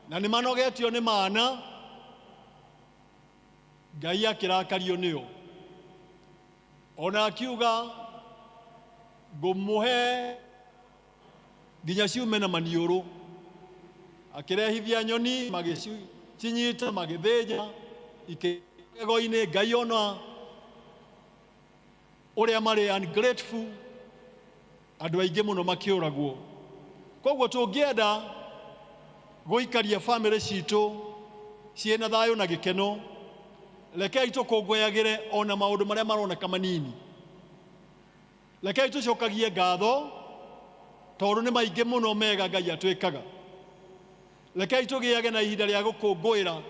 na nĩ manogetio nĩ mana, Ngai akĩrakario nĩo, ona akiuga ngũmũhe nginya ciume na maniũrũ. Akĩrehithia nyoni, magĩcinyita, magĩthĩnja ikĩgego-inĩ. Ngai ona ũrĩa marĩ ungrateful, andũ aingĩ mũno makĩũragwo. Koguo tũngĩenda gũikaria family citũ ciĩna thayũ na gĩkeno, rekei tũkũngũyagĩre ona maũndũ marĩa maroneka manini. Rekei tũcokagie ngatho, tondũ nĩ maingĩ mũno mega Ngai atwĩkaga. Rekei tũgĩage na ihinda rĩa gũkũngũĩra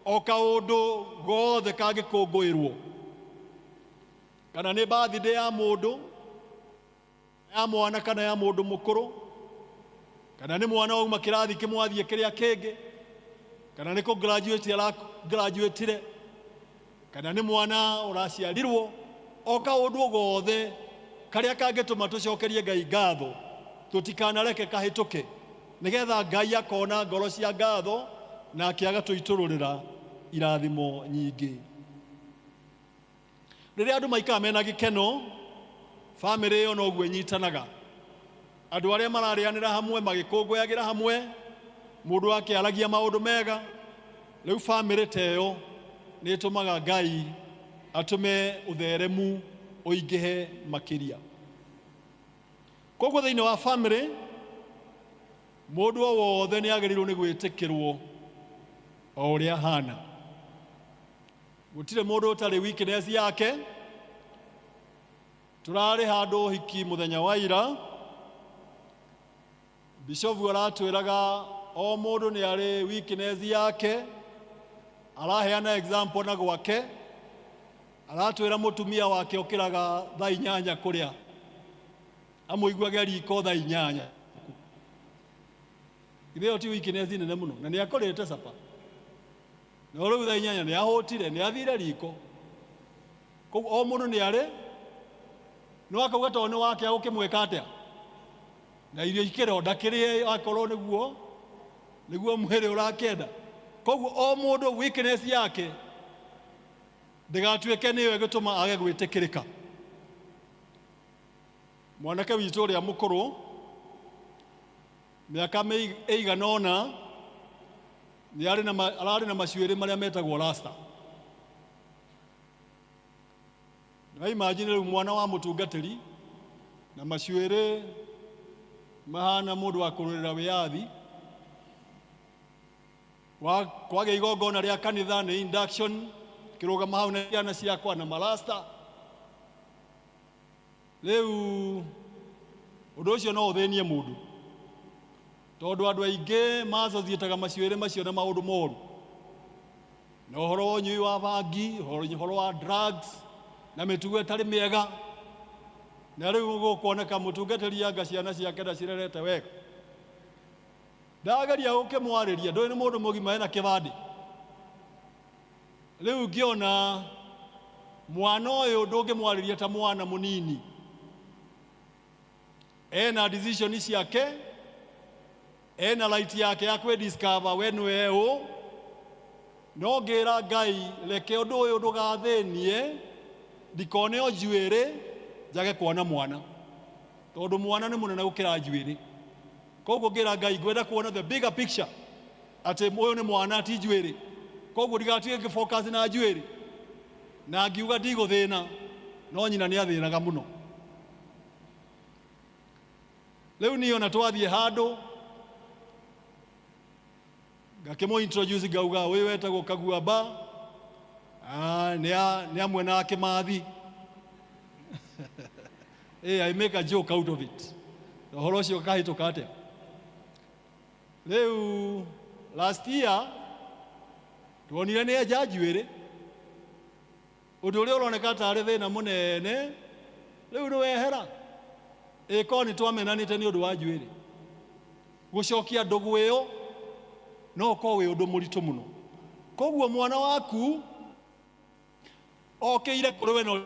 o kaũndũ gothe kangĩkũngũĩrwo, kana nĩ birthday ya mũndũ, ya mwana kana ya mũndũ mũkũrũ, kana nĩ mwana wauma kĩrathi kĩmwe athiĩ kĩrĩa kĩngĩ, kana nĩ kũ-graduate graduate-ire, kana nĩ mwana ũraciarirwo. O kaũndũ gothe karĩa kangĩtũma tũcokerie Ngai ngatho, tũtikanareke kahĩtũke, nĩgetha Ngai akona ngoro cia ngatho na akĩaga tũitũrũrĩra irathimo nyingĩ. Rĩrĩa andũ maikara mena gĩkeno, family ĩyo noguo ĩnyitanaga. Andũ arĩa mararĩanĩra hamwe, magĩkũngũyagĩra hamwe, mũndũ akĩaragia maũndũ mega, rĩu family ta ĩyo nĩ ĩtũmaga Ngai atũme ũtheremu ũingĩhe makĩria. Koguo thĩinĩ wa family, mũndũ o wothe nĩ agĩrĩirwo nĩ gwĩtĩkĩrwo o ũrĩa hana. Gũtirĩ mũndũ ũtarĩ weakness yake. Tũrarĩ handũ ũhiki mũthenya wa ira, Bishop aratwĩraga o mũndũ nĩ arĩ weakness yake, araheana example na gwake. Aratwĩra mũtumia wake ũkĩraga thaa 8 kũrĩa, amũiguage riko thaa 8. Ithe ĩyo ti weakness nene mũno, na nĩ akũrĩte capa. no riu thaa 8 nĩ ahũtire nĩ athire riko koguo o mũndũ nĩ arĩ no akauga tondũ nĩ wake agũkĩmwĩka atĩa na irio ikĩronda kĩrĩa akorwo nĩguo mwĩrĩ ũrakĩenda koguo o mũndũ weakness yake ndĩgatuĩke nĩyo ĩgĩtũma age gwĩtĩkĩrĩka. Mwanake witũ ũrĩa mũkũrũ mĩaka ĩigana ũna ararĩ na macuĩrĩ marĩa metagwo rasta. Na imagine rĩu mwana wa mũtungatĩri na macuĩrĩ mahana mũndũ wa kũrũĩrĩra wĩyathi kwagĩa igongona rĩa kanitha nĩ induction kĩrũgama hau na ciana ciakwa na marasta. Rĩu ũndũ ũcio no ũthĩnie mũndũ tondũ andũ aingĩ macociĩtaga macuĩrĩ macio na maũndũ moru na ũhoro wa ũnyui wa bangi, ũhoro wa drugs na mĩtugo ĩtarĩ mĩega. Na rĩu gũkuoneka mũtungatĩri anga ciana ciake ndacirerete wega. Ndageria gũkĩmwarĩria ndũĩ nĩ mũndũ mũgima ena kĩbandĩ. Rĩu ngĩona mwana ũyũ ndũngĩmwarĩria ta mwana mũnini, ena decision ciake, ena right yake ya kwĩdiscover we nĩwe ũ. No ngĩra Ngai reke ũndũ ũyũ ndũgathĩnie ndikone o njuĩrĩ njage kuona mwana tondũ mwana nĩ mũnene gũkĩra njuĩrĩ. Koguo ngĩra Ngai ngwenda kuona the bigger picture atĩ ũyũ nĩ mwana ti njuĩrĩ, koguo ndigatuĩke ngĩfocus na njuĩrĩ. Na ngiuga ndigũthĩna no nyina nĩ athĩnaga mũno. Rĩu niĩ ona twathiĩ handũ ngakĩmũ introduce ngauga ũyũ wetagwo Kaguamba nĩ amwe na Kĩmathi. I make a joke out of it. Ũhoro ũcio kahĩtũka atĩa. Rĩu last year tuonire nĩ enja njuĩrĩ, ũndũ ũrĩa ũroneka tarĩ thĩna mũnene. Rĩu nĩ wehera ĩkorwo nĩ twamenanĩte nĩ ũndũ wa njuĩrĩ. Gũcokia ndũgũ ĩyo no ũkorwo wĩ ũndũ mũritũ mũno. Koguo mwana waku okĩire kũrĩ we no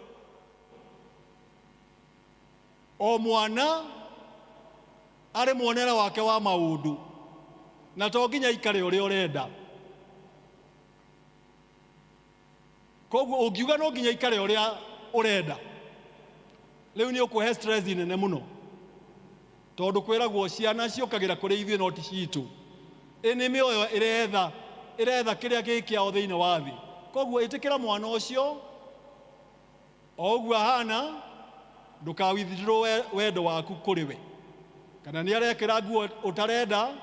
o mwana arĩ mwonera wake wa maũndũ na to nginya ikare ũrĩa ũrenda. Koguo ũngiuga no nginya ikare ũrĩa ũrenda, rĩu nĩ ũkũhe stress nene mũno tondũ kwĩragwo ciana ciũkagĩra kũrĩ ithuĩ no ti citũ. Nĩ mĩoyo ĩretha kĩrĩa gĩ kĩao thĩinĩ wa thĩ. Koguo ĩtĩkĩra mwana ũcio o ũguo ahana, ndũkawithirwo wendo waku kũrĩ we. Kana nĩ arekĩra nguo ũtarenda,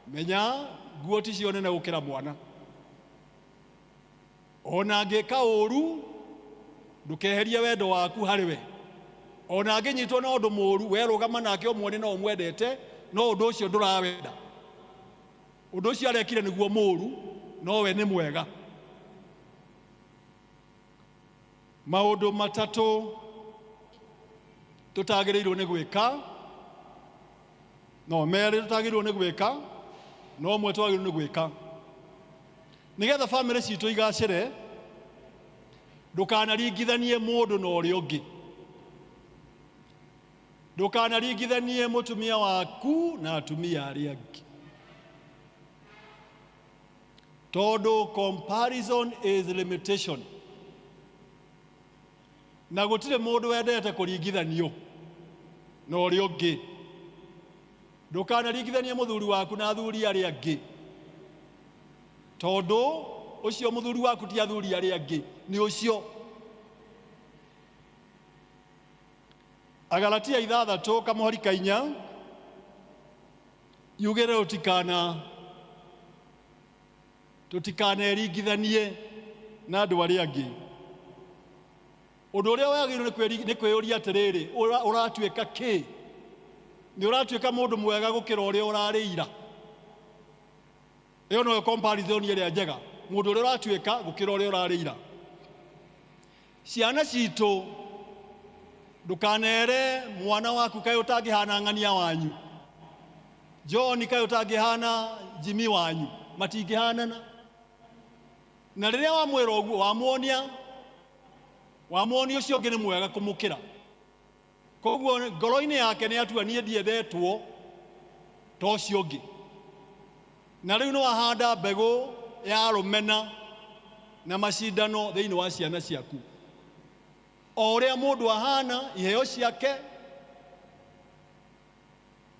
menya nguo ti cio nene gũkĩra mwana. Ona angĩka ũru ndũkeherie wendo waku harĩ we. Ona angĩnyitwo na ũndũ mũru we rũgama nake ũmuone no ũmwendete, no ũndũ ũcio ndũrawenda. Ũndũ ũcio arekire nĩguo mũru no we nĩ mwega. Maũndũ matatũ tũtagĩrĩirwo nĩ gwĩka, no merĩ tũtagĩrĩirwo nĩ gwĩka, no ũmwe twagĩrĩirwo nĩ gwĩka nĩgetha family citũ igacĩre. Ndũkanaringithanie mũndũ na ũrĩa ũngĩ. Ndũkanaringithanie mũtumia waku na atumia arĩa angĩ, tondũ comparison is limitation. Na gũtirĩ mũndũ wendete kũringithanio na ũrĩa ũngĩ. Ndũkanaringithanie mũthuri waku na athuri arĩa angĩ, tondũ ũcio mũthuri waku ti athuri arĩa angĩ, nĩ ũcio. Agalatia 6 kamũhari 4 yugĩre tũtikaneringithanie na andũ arĩa angĩ. Ũndũ ũrĩa wagĩrĩirwo nĩ kwĩyũria atĩrĩrĩ, ũratuĩka kĩ? Nĩ ũratuĩka mũndũ mwega gũkĩra ũrĩa ũrarĩ ira? Ĩyo no comparison ĩrĩa njega, mũndũ ũrĩa ũratuĩka gũkĩra ũrĩa ũrarĩ ira. Ciana citũ ndũkanere mwana waku kaĩ ũtangĩhana ng'ania wanyu, John kaĩ ũtangĩhana Jimmy wanyu, matingĩhanana. na riria wamwira uguo wamuonia ucio ngi ni mwega kumukira. Koguo ngoro-ini yake ni atua nie ndiendetwo to ucio ngi, na riu no ahanda mbegu ya rumena na macindano thiini wa ciana ciaku. O uria mundu ahana, iheo ciake,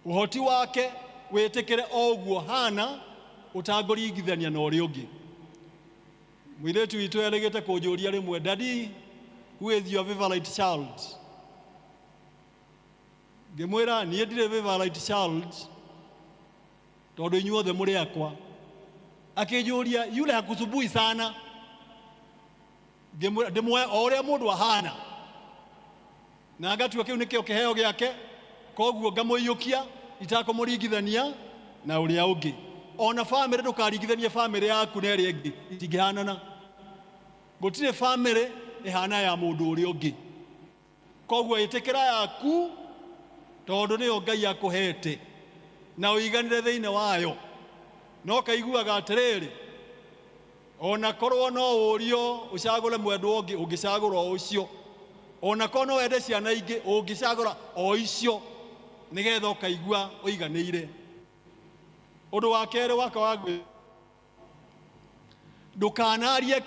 uhoti wake, witikire o uguo hana, utangũringithania na ũrĩa ũngĩ. Mũirĩtu witũ erĩgĩte kũnjũria rĩmwe, Daddy, who is your favorite child? Ngĩmwĩra niĩ ndirĩ favorite child tondũ inyuothe mũrĩ akwa. Akĩnjũria yule hakusumbui sana. Ngĩmwĩra ndĩmwoe o ũrĩa mũndũ ahana, na ngatua kĩu nĩkĩo kĩheo gĩake, koguo ngamũiyũkia itakũmũringithania na ũrĩa ũngĩ. Ona family ndũkaringithanie family yaku na ĩrĩa ĩngĩ, itingĩhanana. Gũtirĩ family ĩhana ya mũndũ ũrĩa ũngĩ. Koguo ĩtĩkĩra yaku tondũ nĩyo Ngai akũhete na ũiganire thĩinĩ wayo. No kaiguaga atĩrĩrĩ, ona korwo no ũrio ũcagũre mwendwa ũngĩ, ũngĩcagũra o ũcio. Ona korwo no wende ciana ingĩ, ũngĩcagũra o icio, nĩgetha ũkaigua ũiganĩire. Ũndũ wa kerĩ waka wa gwĩ, ndũkanarie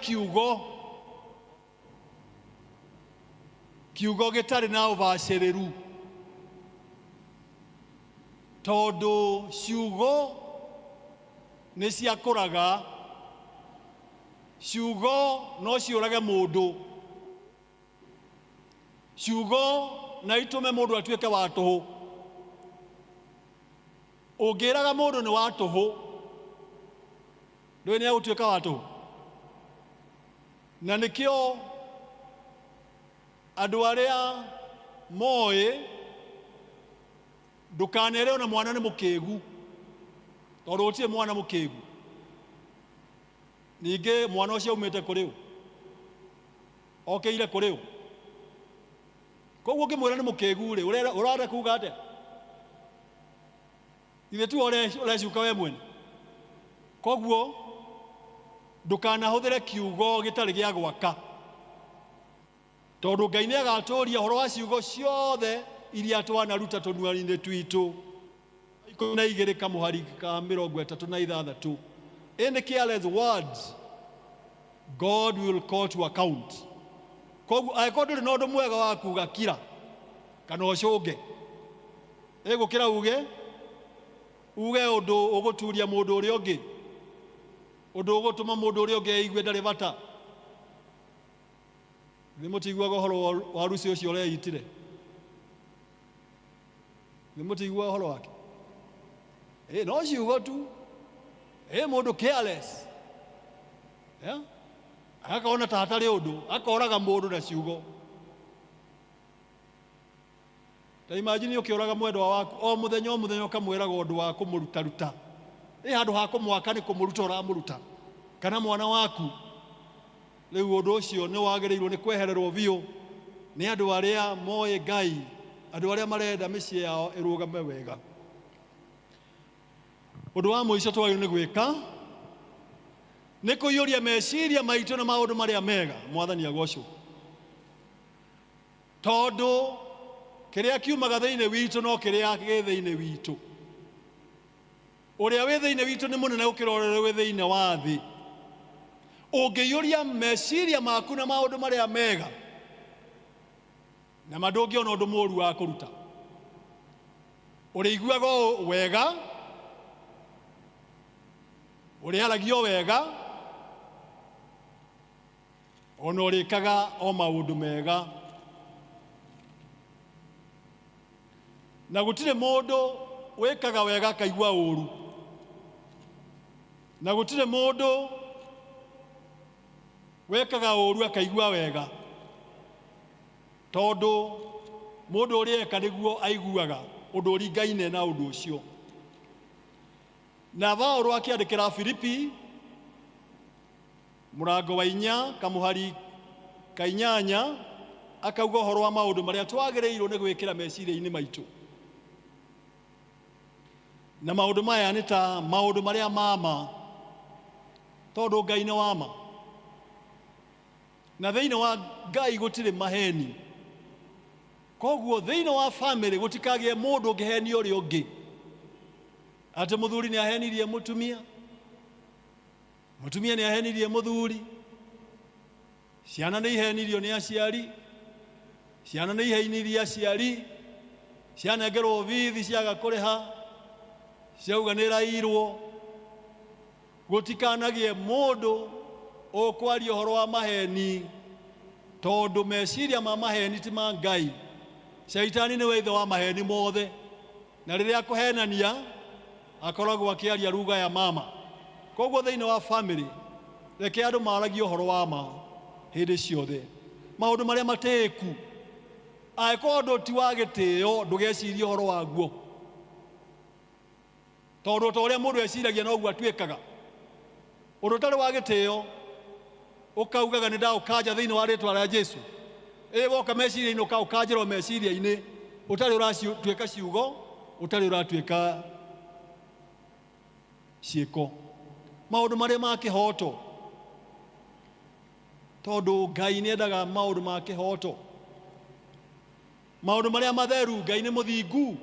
kiugo gĩtarĩ na ũbacĩrĩru, tondũ ciugo nĩ ciakũraga, ciugo no ciũrage mũndũ, ciugo na itũme mũndũ atuĩke wa tũhũ. Ũngĩraga mũndũ nĩ wa tũhũ, ndũĩ nĩ egũtuĩka wa tũhũ. Na nĩkĩo andũ arĩa moĩ ndũkanere ona mwana nĩ mũkĩgu, tondũ gũtirĩ mwana mũkĩgu. Ningĩ mwana ũcio aumĩte kũrĩ ũ? Okĩire kũrĩ ũ? Koguo ngĩmwĩra nĩ mũkĩgu-rĩ, ũrenda kuuga atĩa? Ithe tu ũrecuka we mwene. Koguo ndũkanahũthĩre kiugo gĩtarĩ gĩa gwaka, tondũ Ngai nĩ agatũũria ũhoro wa ciugo ciothe iria twanaruta tũnua-inĩ twitũ. 12 kamũhari ka 36. Any careless words God will call to account. Koguo angĩkorwo ndũrĩ na ũndũ mwega wa kuuga kira kana ũcũnge, ĩgũkĩra uge ũndũ ũgũturia mũndũ ũrĩa ũngĩ, ũndũ ũgũtũma mũndũ ũrĩa ũngĩ aigue ndarĩ bata. Nĩ mũtiguaga ũhoro wa Rusi ũcio ũreitire? Nĩ mũtiguaga ũhoro wake? No ciugo tu, mũndũ careless, akona ta hatarĩ ũndũ, akoraga mũndũ na ciugo. Ta imagine ũkĩũraga mwendwa waku, o mũthenya ũkamwĩraga ũndũ wa kũmũrutaruta. Handũ ha kũmwaka nĩ kũmũruta ũramũruta. Kana mwana waku, rĩu ũndũ ũcio nĩ wagĩrĩirwo nĩ kwehererwo biũ nĩ andũ arĩa moĩ Ngai, andũ arĩa marenda mĩciĩ yao ĩrũgame wega. Ũndũ wa mũico twagĩrĩirwo nĩ gwĩka nĩ kũiyũria meciria maitũ na maũndũ marĩa mega. Mwathani agocwo. Tondũ kĩrĩa kiumaga thĩinĩ witũ no kĩrĩa gĩ thĩinĩ witũ. Ũrĩa wĩ thĩinĩ witũ nĩ mũnene gũkĩra ũrĩa wĩ thĩinĩ wa thĩ. Ũngĩiyũria meciria maku na maũndũ marĩa mega, na ndũngĩona ũndũ mũũru wa kũruta. Ũrĩiguaga wega, ũrĩaragio wega, ona ũrĩkaga o maũndũ mega. Na gũtirĩ mũndũ wĩkaga wega akaigua ũũru, na gũtirĩ mũndũ wekaga ũũru akaigua wega, tondũ mũndũ ũrĩa eka nĩguo aiguaga ũndũ ũringaine na ũndũ ũcio. Na Paulo akĩandĩkĩra Filipi mũrango wa 4 kamũhari ka 8 akauga ũhoro wa maũndũ marĩa twagĩrĩirwo nĩ gwĩkĩra meciria-inĩ maitũ. Na maũndũ maya nĩ ta maũndũ marĩa mama, tondũ Ngai nĩ wama. na thĩinĩ wa Ngai gũtirĩ maheni. Koguo thĩinĩ wa family gũtikagĩe mũndũ ũngĩhenia ũrĩa ũngĩ. Atĩ mũthuri nĩ ahenirie mũtumia, mũtumia nĩ ahenirie mũthuri, ciana nĩ ihenirio nĩ aciari, ciana nĩ ihenirie aciari, cianengerwo bithi ciaga kũrĩha, ciauga nĩ rairwo. Gũtikanagie mũndũ ũkwaria ũhoro wa maheni, tondũ meciria ma maheni ti ma Ngai. Shaitani nĩ ithe wa maheni mothe, na rĩrĩa kũhenania akoragwo akĩaria ruga ya mama. Koguo thĩinĩ wa family reke andũ maragie ũhoro wa ma hĩndĩ ciothe. Maũndũ marĩa matĩku, angĩkorwo ũndũ ti wa gĩtĩo ndũgecirie ũhoro waguo, tondũ ta ũrĩa mũndũ eciragia noguo atuĩkaga. Ũndũ ũtarĩ wa gĩtĩo ũkaugaga nĩ ndaũkanja thĩinĩ wa rĩĩtwa rĩa Jesũ. Woka meciria-inĩ ũkaũkanjĩrwo meciria-inĩ, ũtarĩ ũratuĩka ciugo, ũtarĩ ũratuĩka ciĩko. Maũndũ marĩa ma kĩhoto, tondũ Ngai nĩ endaga maũndũ ma kĩhoto. Maũndũ marĩa matheru, Ngai nĩ mũthingu,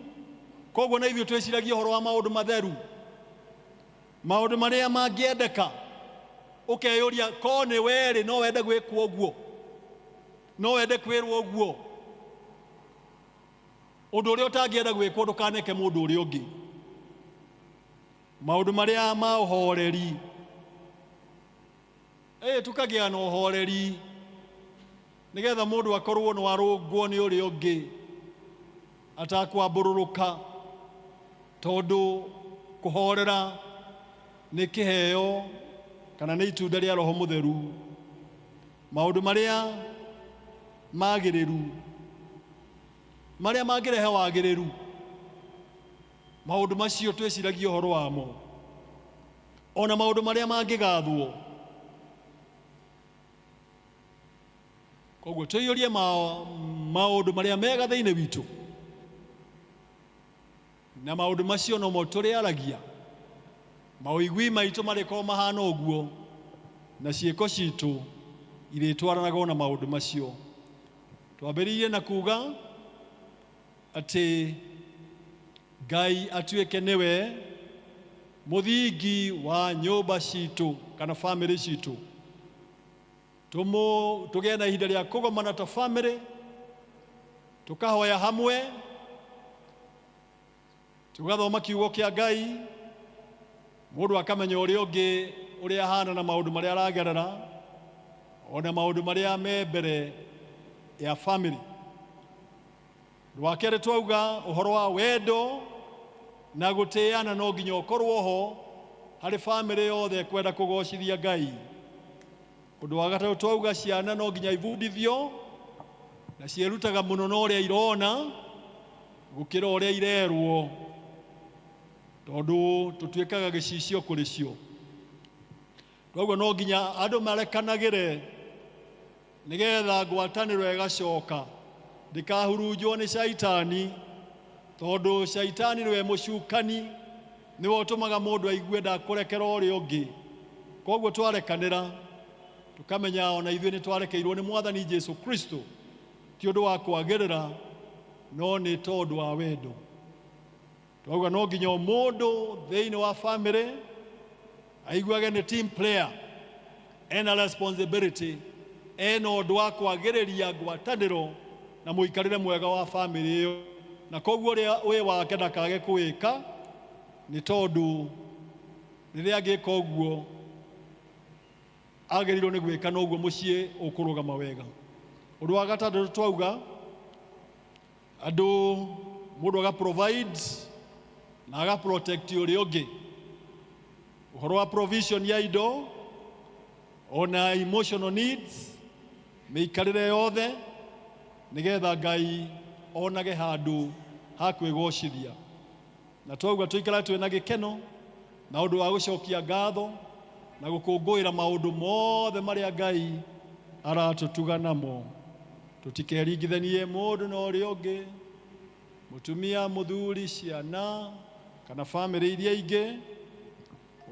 koguo na ithuĩ twĩciragia ũhoro wa maũndũ matheru. Maũndũ marĩa mangĩendeka, ũkeyũria ko nĩ werĩ no wende gwĩkwo ũguo, no wende kwĩrwo ũguo. Ũndũ ũrĩa ũtangĩenda gwĩkwo ndũkaneke mũndũ ũrĩa ũngĩ. Maũndũ marĩa ma ũhoreri, tukagĩa na ũhoreri nĩgetha mũndũ akorwo no arũngwo nĩ ũrĩa ũngĩ atakwambũrũrũka, tondũ kũhorera nĩ kĩheo kana nĩ itunda rĩa Roho Mũtheru. Maũndũ marĩa magĩrĩru, marĩa mangĩrehe wagĩrĩru, maũndũ macio twĩciragia ũhoro wamo. Ona maũndũ marĩa mangĩgathwo. Koguo twĩyũrie maũndũ marĩa mega thĩinĩ witũ, na maũndũ macio no mo tũrĩaragia. Mawĩigwi maitũ marĩkorwo mahana ũguo, na ciĩko citũ irĩtwaranaga na maũndũ macio. Twambĩrĩirie na kuga atĩ Ngai atuĩke nĩwe mũthingi wa nyũmba citũ kana family citũ. Tũgĩe na ihinda rĩa kũgomana ta family, tũkahoya hamwe, tũgathoma kiugo kĩa Ngai, mũndũ akamenya ũrĩa ũngĩ ũrĩa ahana na maũndũ marĩa aragerera, ona maũndũ marĩa me mbere ya family. Wa kerĩ twauga ũhoro wa wendo na gũtĩana no nginya ũkorwo ho harĩ family yothe kwenda kũgocithia Ngai. Ũndũ wa gatatũ twauga ciana no nginya ibundithio na ciĩrutaga mũno na ũrĩa irona gũkĩra ũrĩa irerwo, tondũ tũtuĩkaga gĩcicio kũrĩ cio. Koguo no nginya andũ marekanagĩre nĩgetha ngwatanĩro ĩgacoka, ndĩkahurunjwo nĩ Shaitani, tondũ Shaitani nĩwe mũcukani, nĩwe ũtũmaga mũndũ aigue ndakũrekera ũrĩa ũngĩ. Koguo twarekanĩra tukamenya ona ithuĩ nĩ twarekeirwo nĩ Mwathani Jesũ Kristo, ti ũndũ wa kwagĩrĩra, no nĩ tondũ wa wendo. Twauga no nginya mũndũ thĩinĩ wa family aiguage nĩ team player, ena responsibility, ena ũndũ wa kwagĩrĩria ngwatanĩro na mũikarĩre mwega wa family ĩyo. Na koguo ũrĩa wĩ wake ndakage kũwĩka, nĩ tondũ rĩrĩa angĩka ũguo agĩrĩirwo nĩ gwĩka na ũguo mũciĩ ũkũrũgama wega. Ũndũ wa gatatũ twauga andũ, mũndũ aga provide na aga protect ũrĩa ũngĩ. Ũhoro wa provision ya indo, ona emotional needs, mĩikarĩre yothe, nĩgetha Ngai onage handũ ha kwĩgocithia. Na twauga tũikara twĩna gĩkeno na ũndũ wa gũcokia ngatho na gũkũngũĩra maũndũ mothe marĩa Ngai aratũtuga namo. Tũtikeringithanie mũndũ na ũrĩa ũngĩ, mũtumia, mũthuri, ciana kana family iria ingĩ.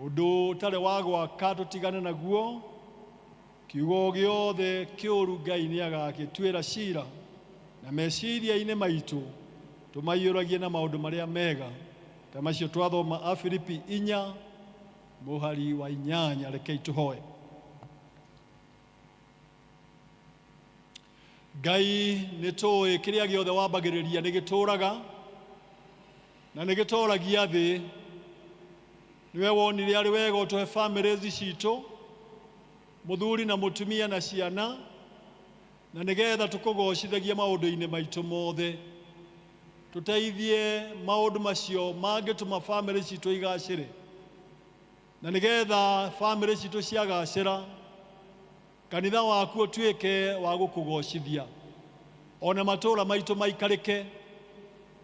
Ũndũ ũtarĩ wa gwaka tũtigane naguo, kiugo giothe kiuru Ngai nĩ agagĩtuĩra cira na meciria-inĩ maitũ tũmaiyũragie na maũndũ marĩa mega ta macio twathoma Afilipi 4 mũhari wa 8. Rekei tũhoe. Ngai nĩ tũĩ kĩrĩa gĩothe wambagĩrĩria nĩ gĩtũũraga na nĩ gĩtoragia thĩ. Nĩwe wonire arĩ wega ũtũhe families citũ, mũthuri na mũtumia na ciana, na nĩgetha tũkũgocithagie maũndũ-inĩ maitũ mothe. Tũteithie maũndũ macio mangĩtũma family citũ igacĩre, na nĩgetha family citũ ciagacĩra kanitha waku ũtuĩke wa gũkũgocithia, ona matũũra maitũ maikarĩke,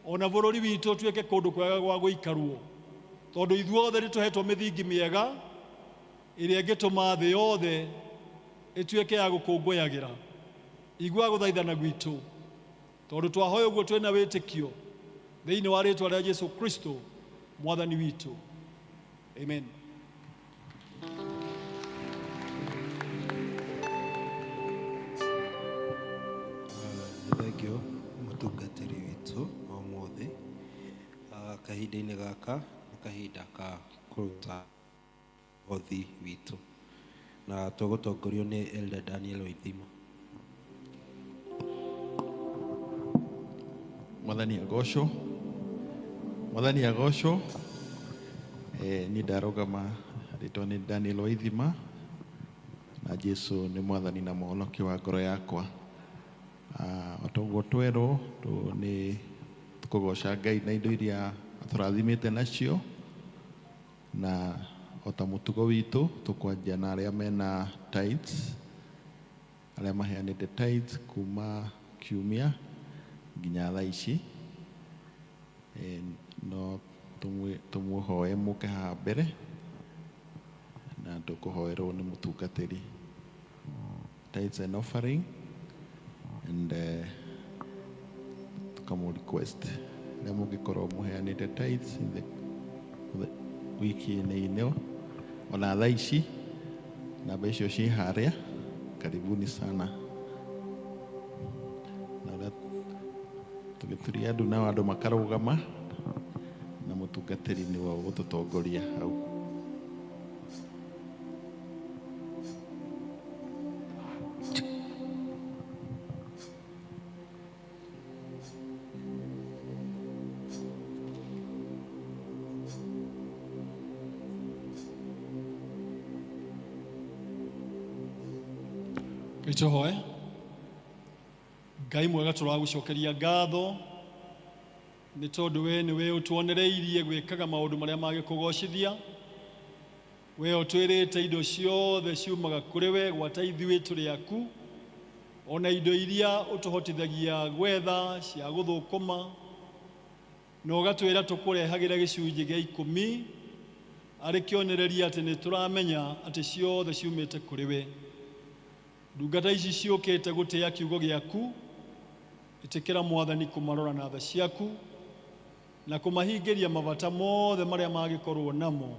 ona bũrũri witũ ũtuĩke kũndũ kwega gwa gũikarwo, tondũ ithuothe nĩtũhetwo mĩthingi mĩega ĩrĩa ĩngĩtũma thĩ yothe ĩtuĩke ya gũkũngũyagĩra. Igua gũthaithana gwitũ, tondũ twahoya ũguo twĩna wĩtĩkio thĩinĩ wa rĩĩtwa rĩa Jesũ Kristo mwathani witũ. Amen. Thengio mũtungatĩri witũ ũmũthĩ. Kahinda-inĩ gaka nĩ kahinda ka kũruta othi witũ, na tũgũtongorio nĩ Elder Daniel Waithima. Mwathani agocwo, Mwathani agocwo. Ni ndarũgama rĩtwa nĩ Daniel Waithima, na Jesũ nĩ mwathani na mũhonokia wa ngoro yakwa. Otoguo twerwo nĩ tũkũgoca Ngai na indo iria atũrathimĩte nacio, na ota mũtugo witũ tũkwanjia na arĩa mena tithes, arĩa maheanĩte tithes kuma kiumia nginya thaa ici. No tũmũhoe mũke haha mbere na tũkũhoerwo nĩ mũtungatĩri. Tithes and offering, and tukamũ request na mũngĩkorwo mũheanĩte tithes wiki-inĩ ino ona thaa ici, namba icio ciĩ harĩa, karibuni sana. Na ũrĩa tũgĩturia andũ nao andũ makarũgama na mũtungatĩri nĩwe ũgũtũtongoria hau. Tũhoe. Ngai mwega, tũragũcokeria ngatho nĩ tondũ we nĩwe ũtuonereirie gwĩkaga maũndũ marĩa magĩkũgocithia. We ũtwĩrĩte indo ciothe ciumaga kũrĩ we gwata ithuĩ tũrĩ aku, ona indo iria ũtũhotithagia gwetha cia gũthũkũma, na ũgatwĩra tũkũrehagĩra gĩcunjĩ gĩa 10 arĩ kĩonereria atĩ nĩ tũramenya atĩ ciothe ciumĩte kũrĩ we. Ndungata ici ciũkĩte gũtĩa kiugo gĩaku, ĩtĩkĩra Mwathani kũmarora na tha ciaku na kũmahingĩria mabata mothe marĩa magĩkorwo namo.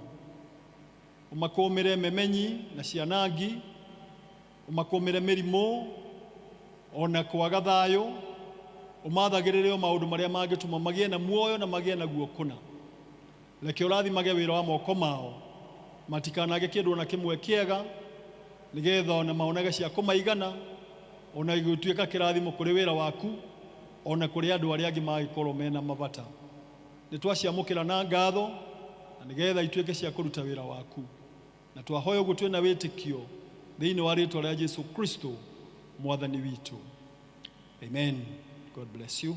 Ũmakũmĩre memenyi na cianangi, ũmakũmĩre mĩrimũ ona kwaga thayũ, ũmathagĩrĩre maũndũ marĩa mangĩtũma magĩe na muoyo na magĩe na guokũna. Reke ũrathimage wĩra wa moko mao, matikanage kĩndũ na kĩmwe kĩega, nĩgetha ona maonaga cia kũmaigana, ona igũtuĩka kĩrathimo kũrĩ wĩra waku, ona kũrĩ andũ arĩa angĩ magĩkorwo mena mabata. Nĩ twaciamũkĩra na ngatho na nĩgetha ituĩke cia kũruta wĩra waku, na twahoya ũguo twĩna wĩtĩkio thĩinĩ wa rĩĩtwa rĩa Jesũ Kristo mwathani witũ. Amen. God bless you.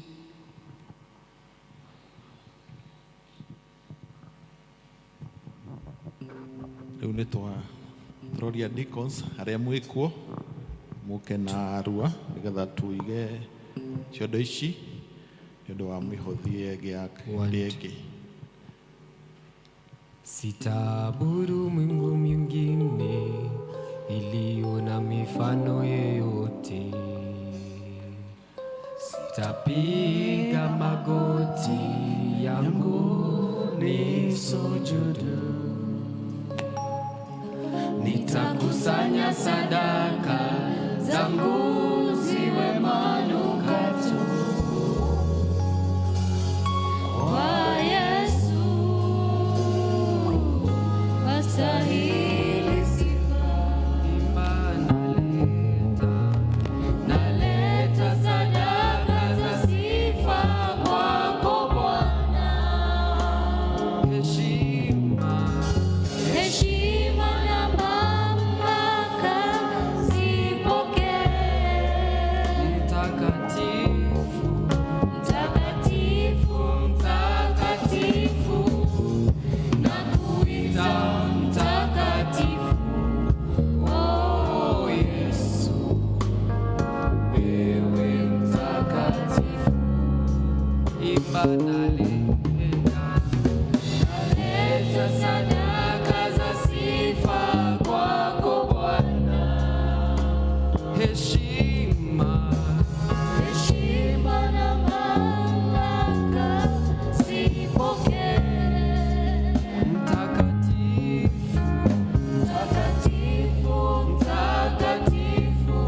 Rĩu nĩ tũroria deacons arĩa mwĩkuo mũke na arua nĩgetha tuige ciondo ici nĩ ũndũ wa mĩhothie gĩake. Sitaabudu Mungu mwingine iliyo na mifano yeyote. Sitapiga magoti yangu nisujudu. nitakusanya sadaka zangu ziwe manukato Kwa Yesu astahili sifa. Naleta sadaka za sifa kwako Bwana. Heshima na mamlaka zipokee. mtakatifu, Mtakatifu, mtakatifu, nakuita mtakatifu. Oh Yesu, wewe mtakatifu. imba Naleta sadaka za sifa kwako Bwana. heshima, Heshima na mamlaka zipokee. mtakatifu, Mtakatifu, mtakatifu,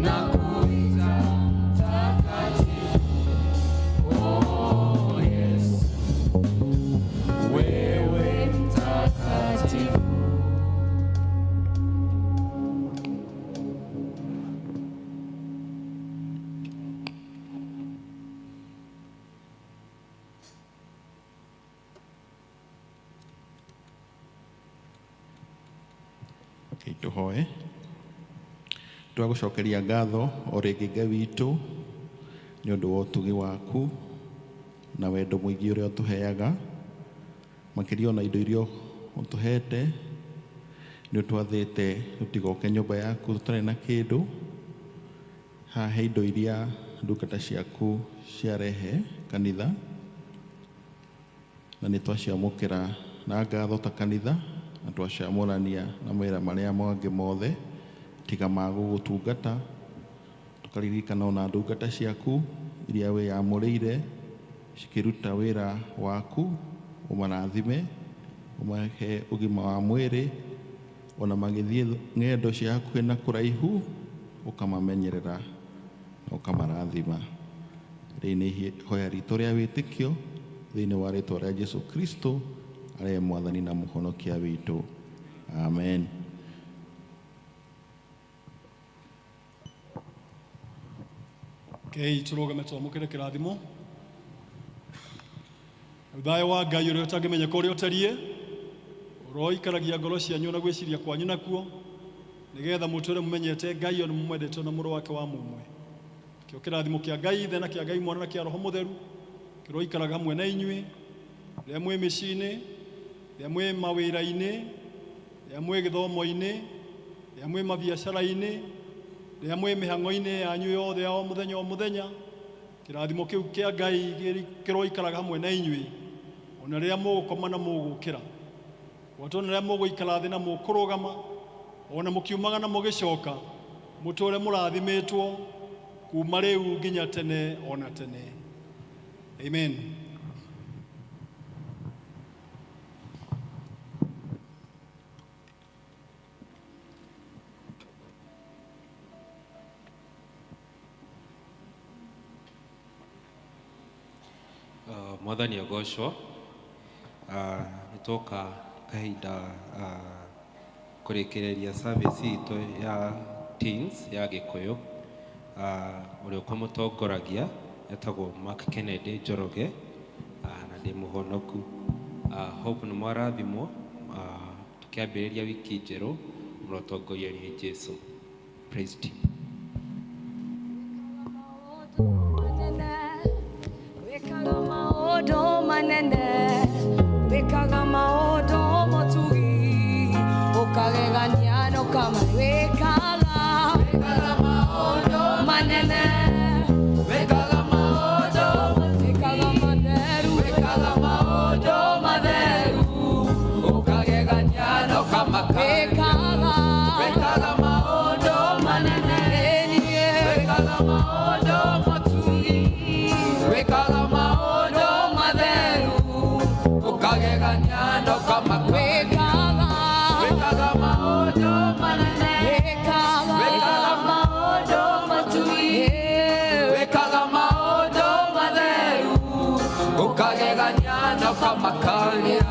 nakuita mtakatifu. Oh Yesu, wewe mtakatifu. Tuhoe twagucokeria ngatho o rĩngĩ Ngai witũ nĩ ũndũ wa ũtugi waku na wendo mũingĩ ũrĩa ũtũheaga, makĩria ona indo iria ũtũhete. Nĩ ũtwathĩte tũtigoke nyũmba yaku tũtarĩ na kĩndũ. Haha he indo iria ndungata ciaku ciarehe kanitha, na nĩ twaciamũkĩra na ngatho ta kanitha, na twacamũrania na mawĩra marĩa mangĩ mothe tiga ma gũgũtungata. Tũkaririkana ona ndungata ciaku iria wĩyamũrĩire cikĩruta wĩra waku, ũmarathime, ũmahe ũgima wa mwĩrĩ, ona magĩthiĩ ng'endo cia hakuhĩ na kũraihu ũkamamenyerera na ũkamarathima. Rĩu nĩ ihoya ritũ rĩa wĩtĩkio thĩinĩ wa rĩĩtwa rĩa Jesũ Kristo arĩ mwathani na mũhonokia witũ. Amen. Ngai tũrũgame twamũkĩre kĩrathimo. Thayũ wa Ngai ũrĩa ũtangĩmenyeka ũrĩa ũtariĩ ũroikaragia ngoro cianyu na gwĩciria kwanyu nakuo, nĩgetha mũtũũre mũmenyete Ngai ona mũmwendete na mũrũ wake wa mũmwe. Kĩo kĩrathimo kĩa Ngai Ithe na kĩa Ngai Mwana na kĩa Roho Mũtheru kĩroikaraga hamwe na inyuĩ rĩrĩa mwĩ mĩciĩ-inĩ, rĩrĩa mwĩ mawĩra-inĩ, rĩrĩa mwĩ gĩthomo-inĩ, rĩrĩa mwĩ mabiacara-inĩ, rĩrĩa mwĩ mĩhang'o-inĩ yanyu yothe ya o mũthenya o mũthenya. Kĩrathimo kĩu kĩa Ngai kĩroikaraga hamwe na inyuĩ ona rĩrĩa mũgũkoma na mũgũkĩra, ona rĩrĩa mũgũikara thĩ na mũkũrũgama, ona mũkiumaga na mũgĩcoka, mũtũũre mũrathimĩtwo kuma rĩu nginya tene ona tene. Amen. Mwathani agocwo. Nĩtwoka kahinda kũrĩkĩrĩria service itũ ya teens ya Gĩkũyũ. Ũrĩa ũkũmũtongoragia etagwo Mark Kennedy Njoroge, na ndĩ mũhonoku. Hope nĩ mwarathimwo tũkĩambĩrĩria wiki njerũ mũrotongorio nĩ Jesũ. Praise team. Wekaga maũndũ manene, wekaga maũndũ mũtugi, ũkagegania na ũkamarwĩkaga. Wekaga maũndũ manene, wekaga maũndũ, wekaga matheru, wekaga maũndũ matheru, ũkagegania na ũkamarwĩkaga. Wekaga maũndũ manene, wekaga maũndũ mũtugi, wekaga maũndũ matheru, ũkagegania na ũkamarwĩkaga. Wekaga maũndũ kanira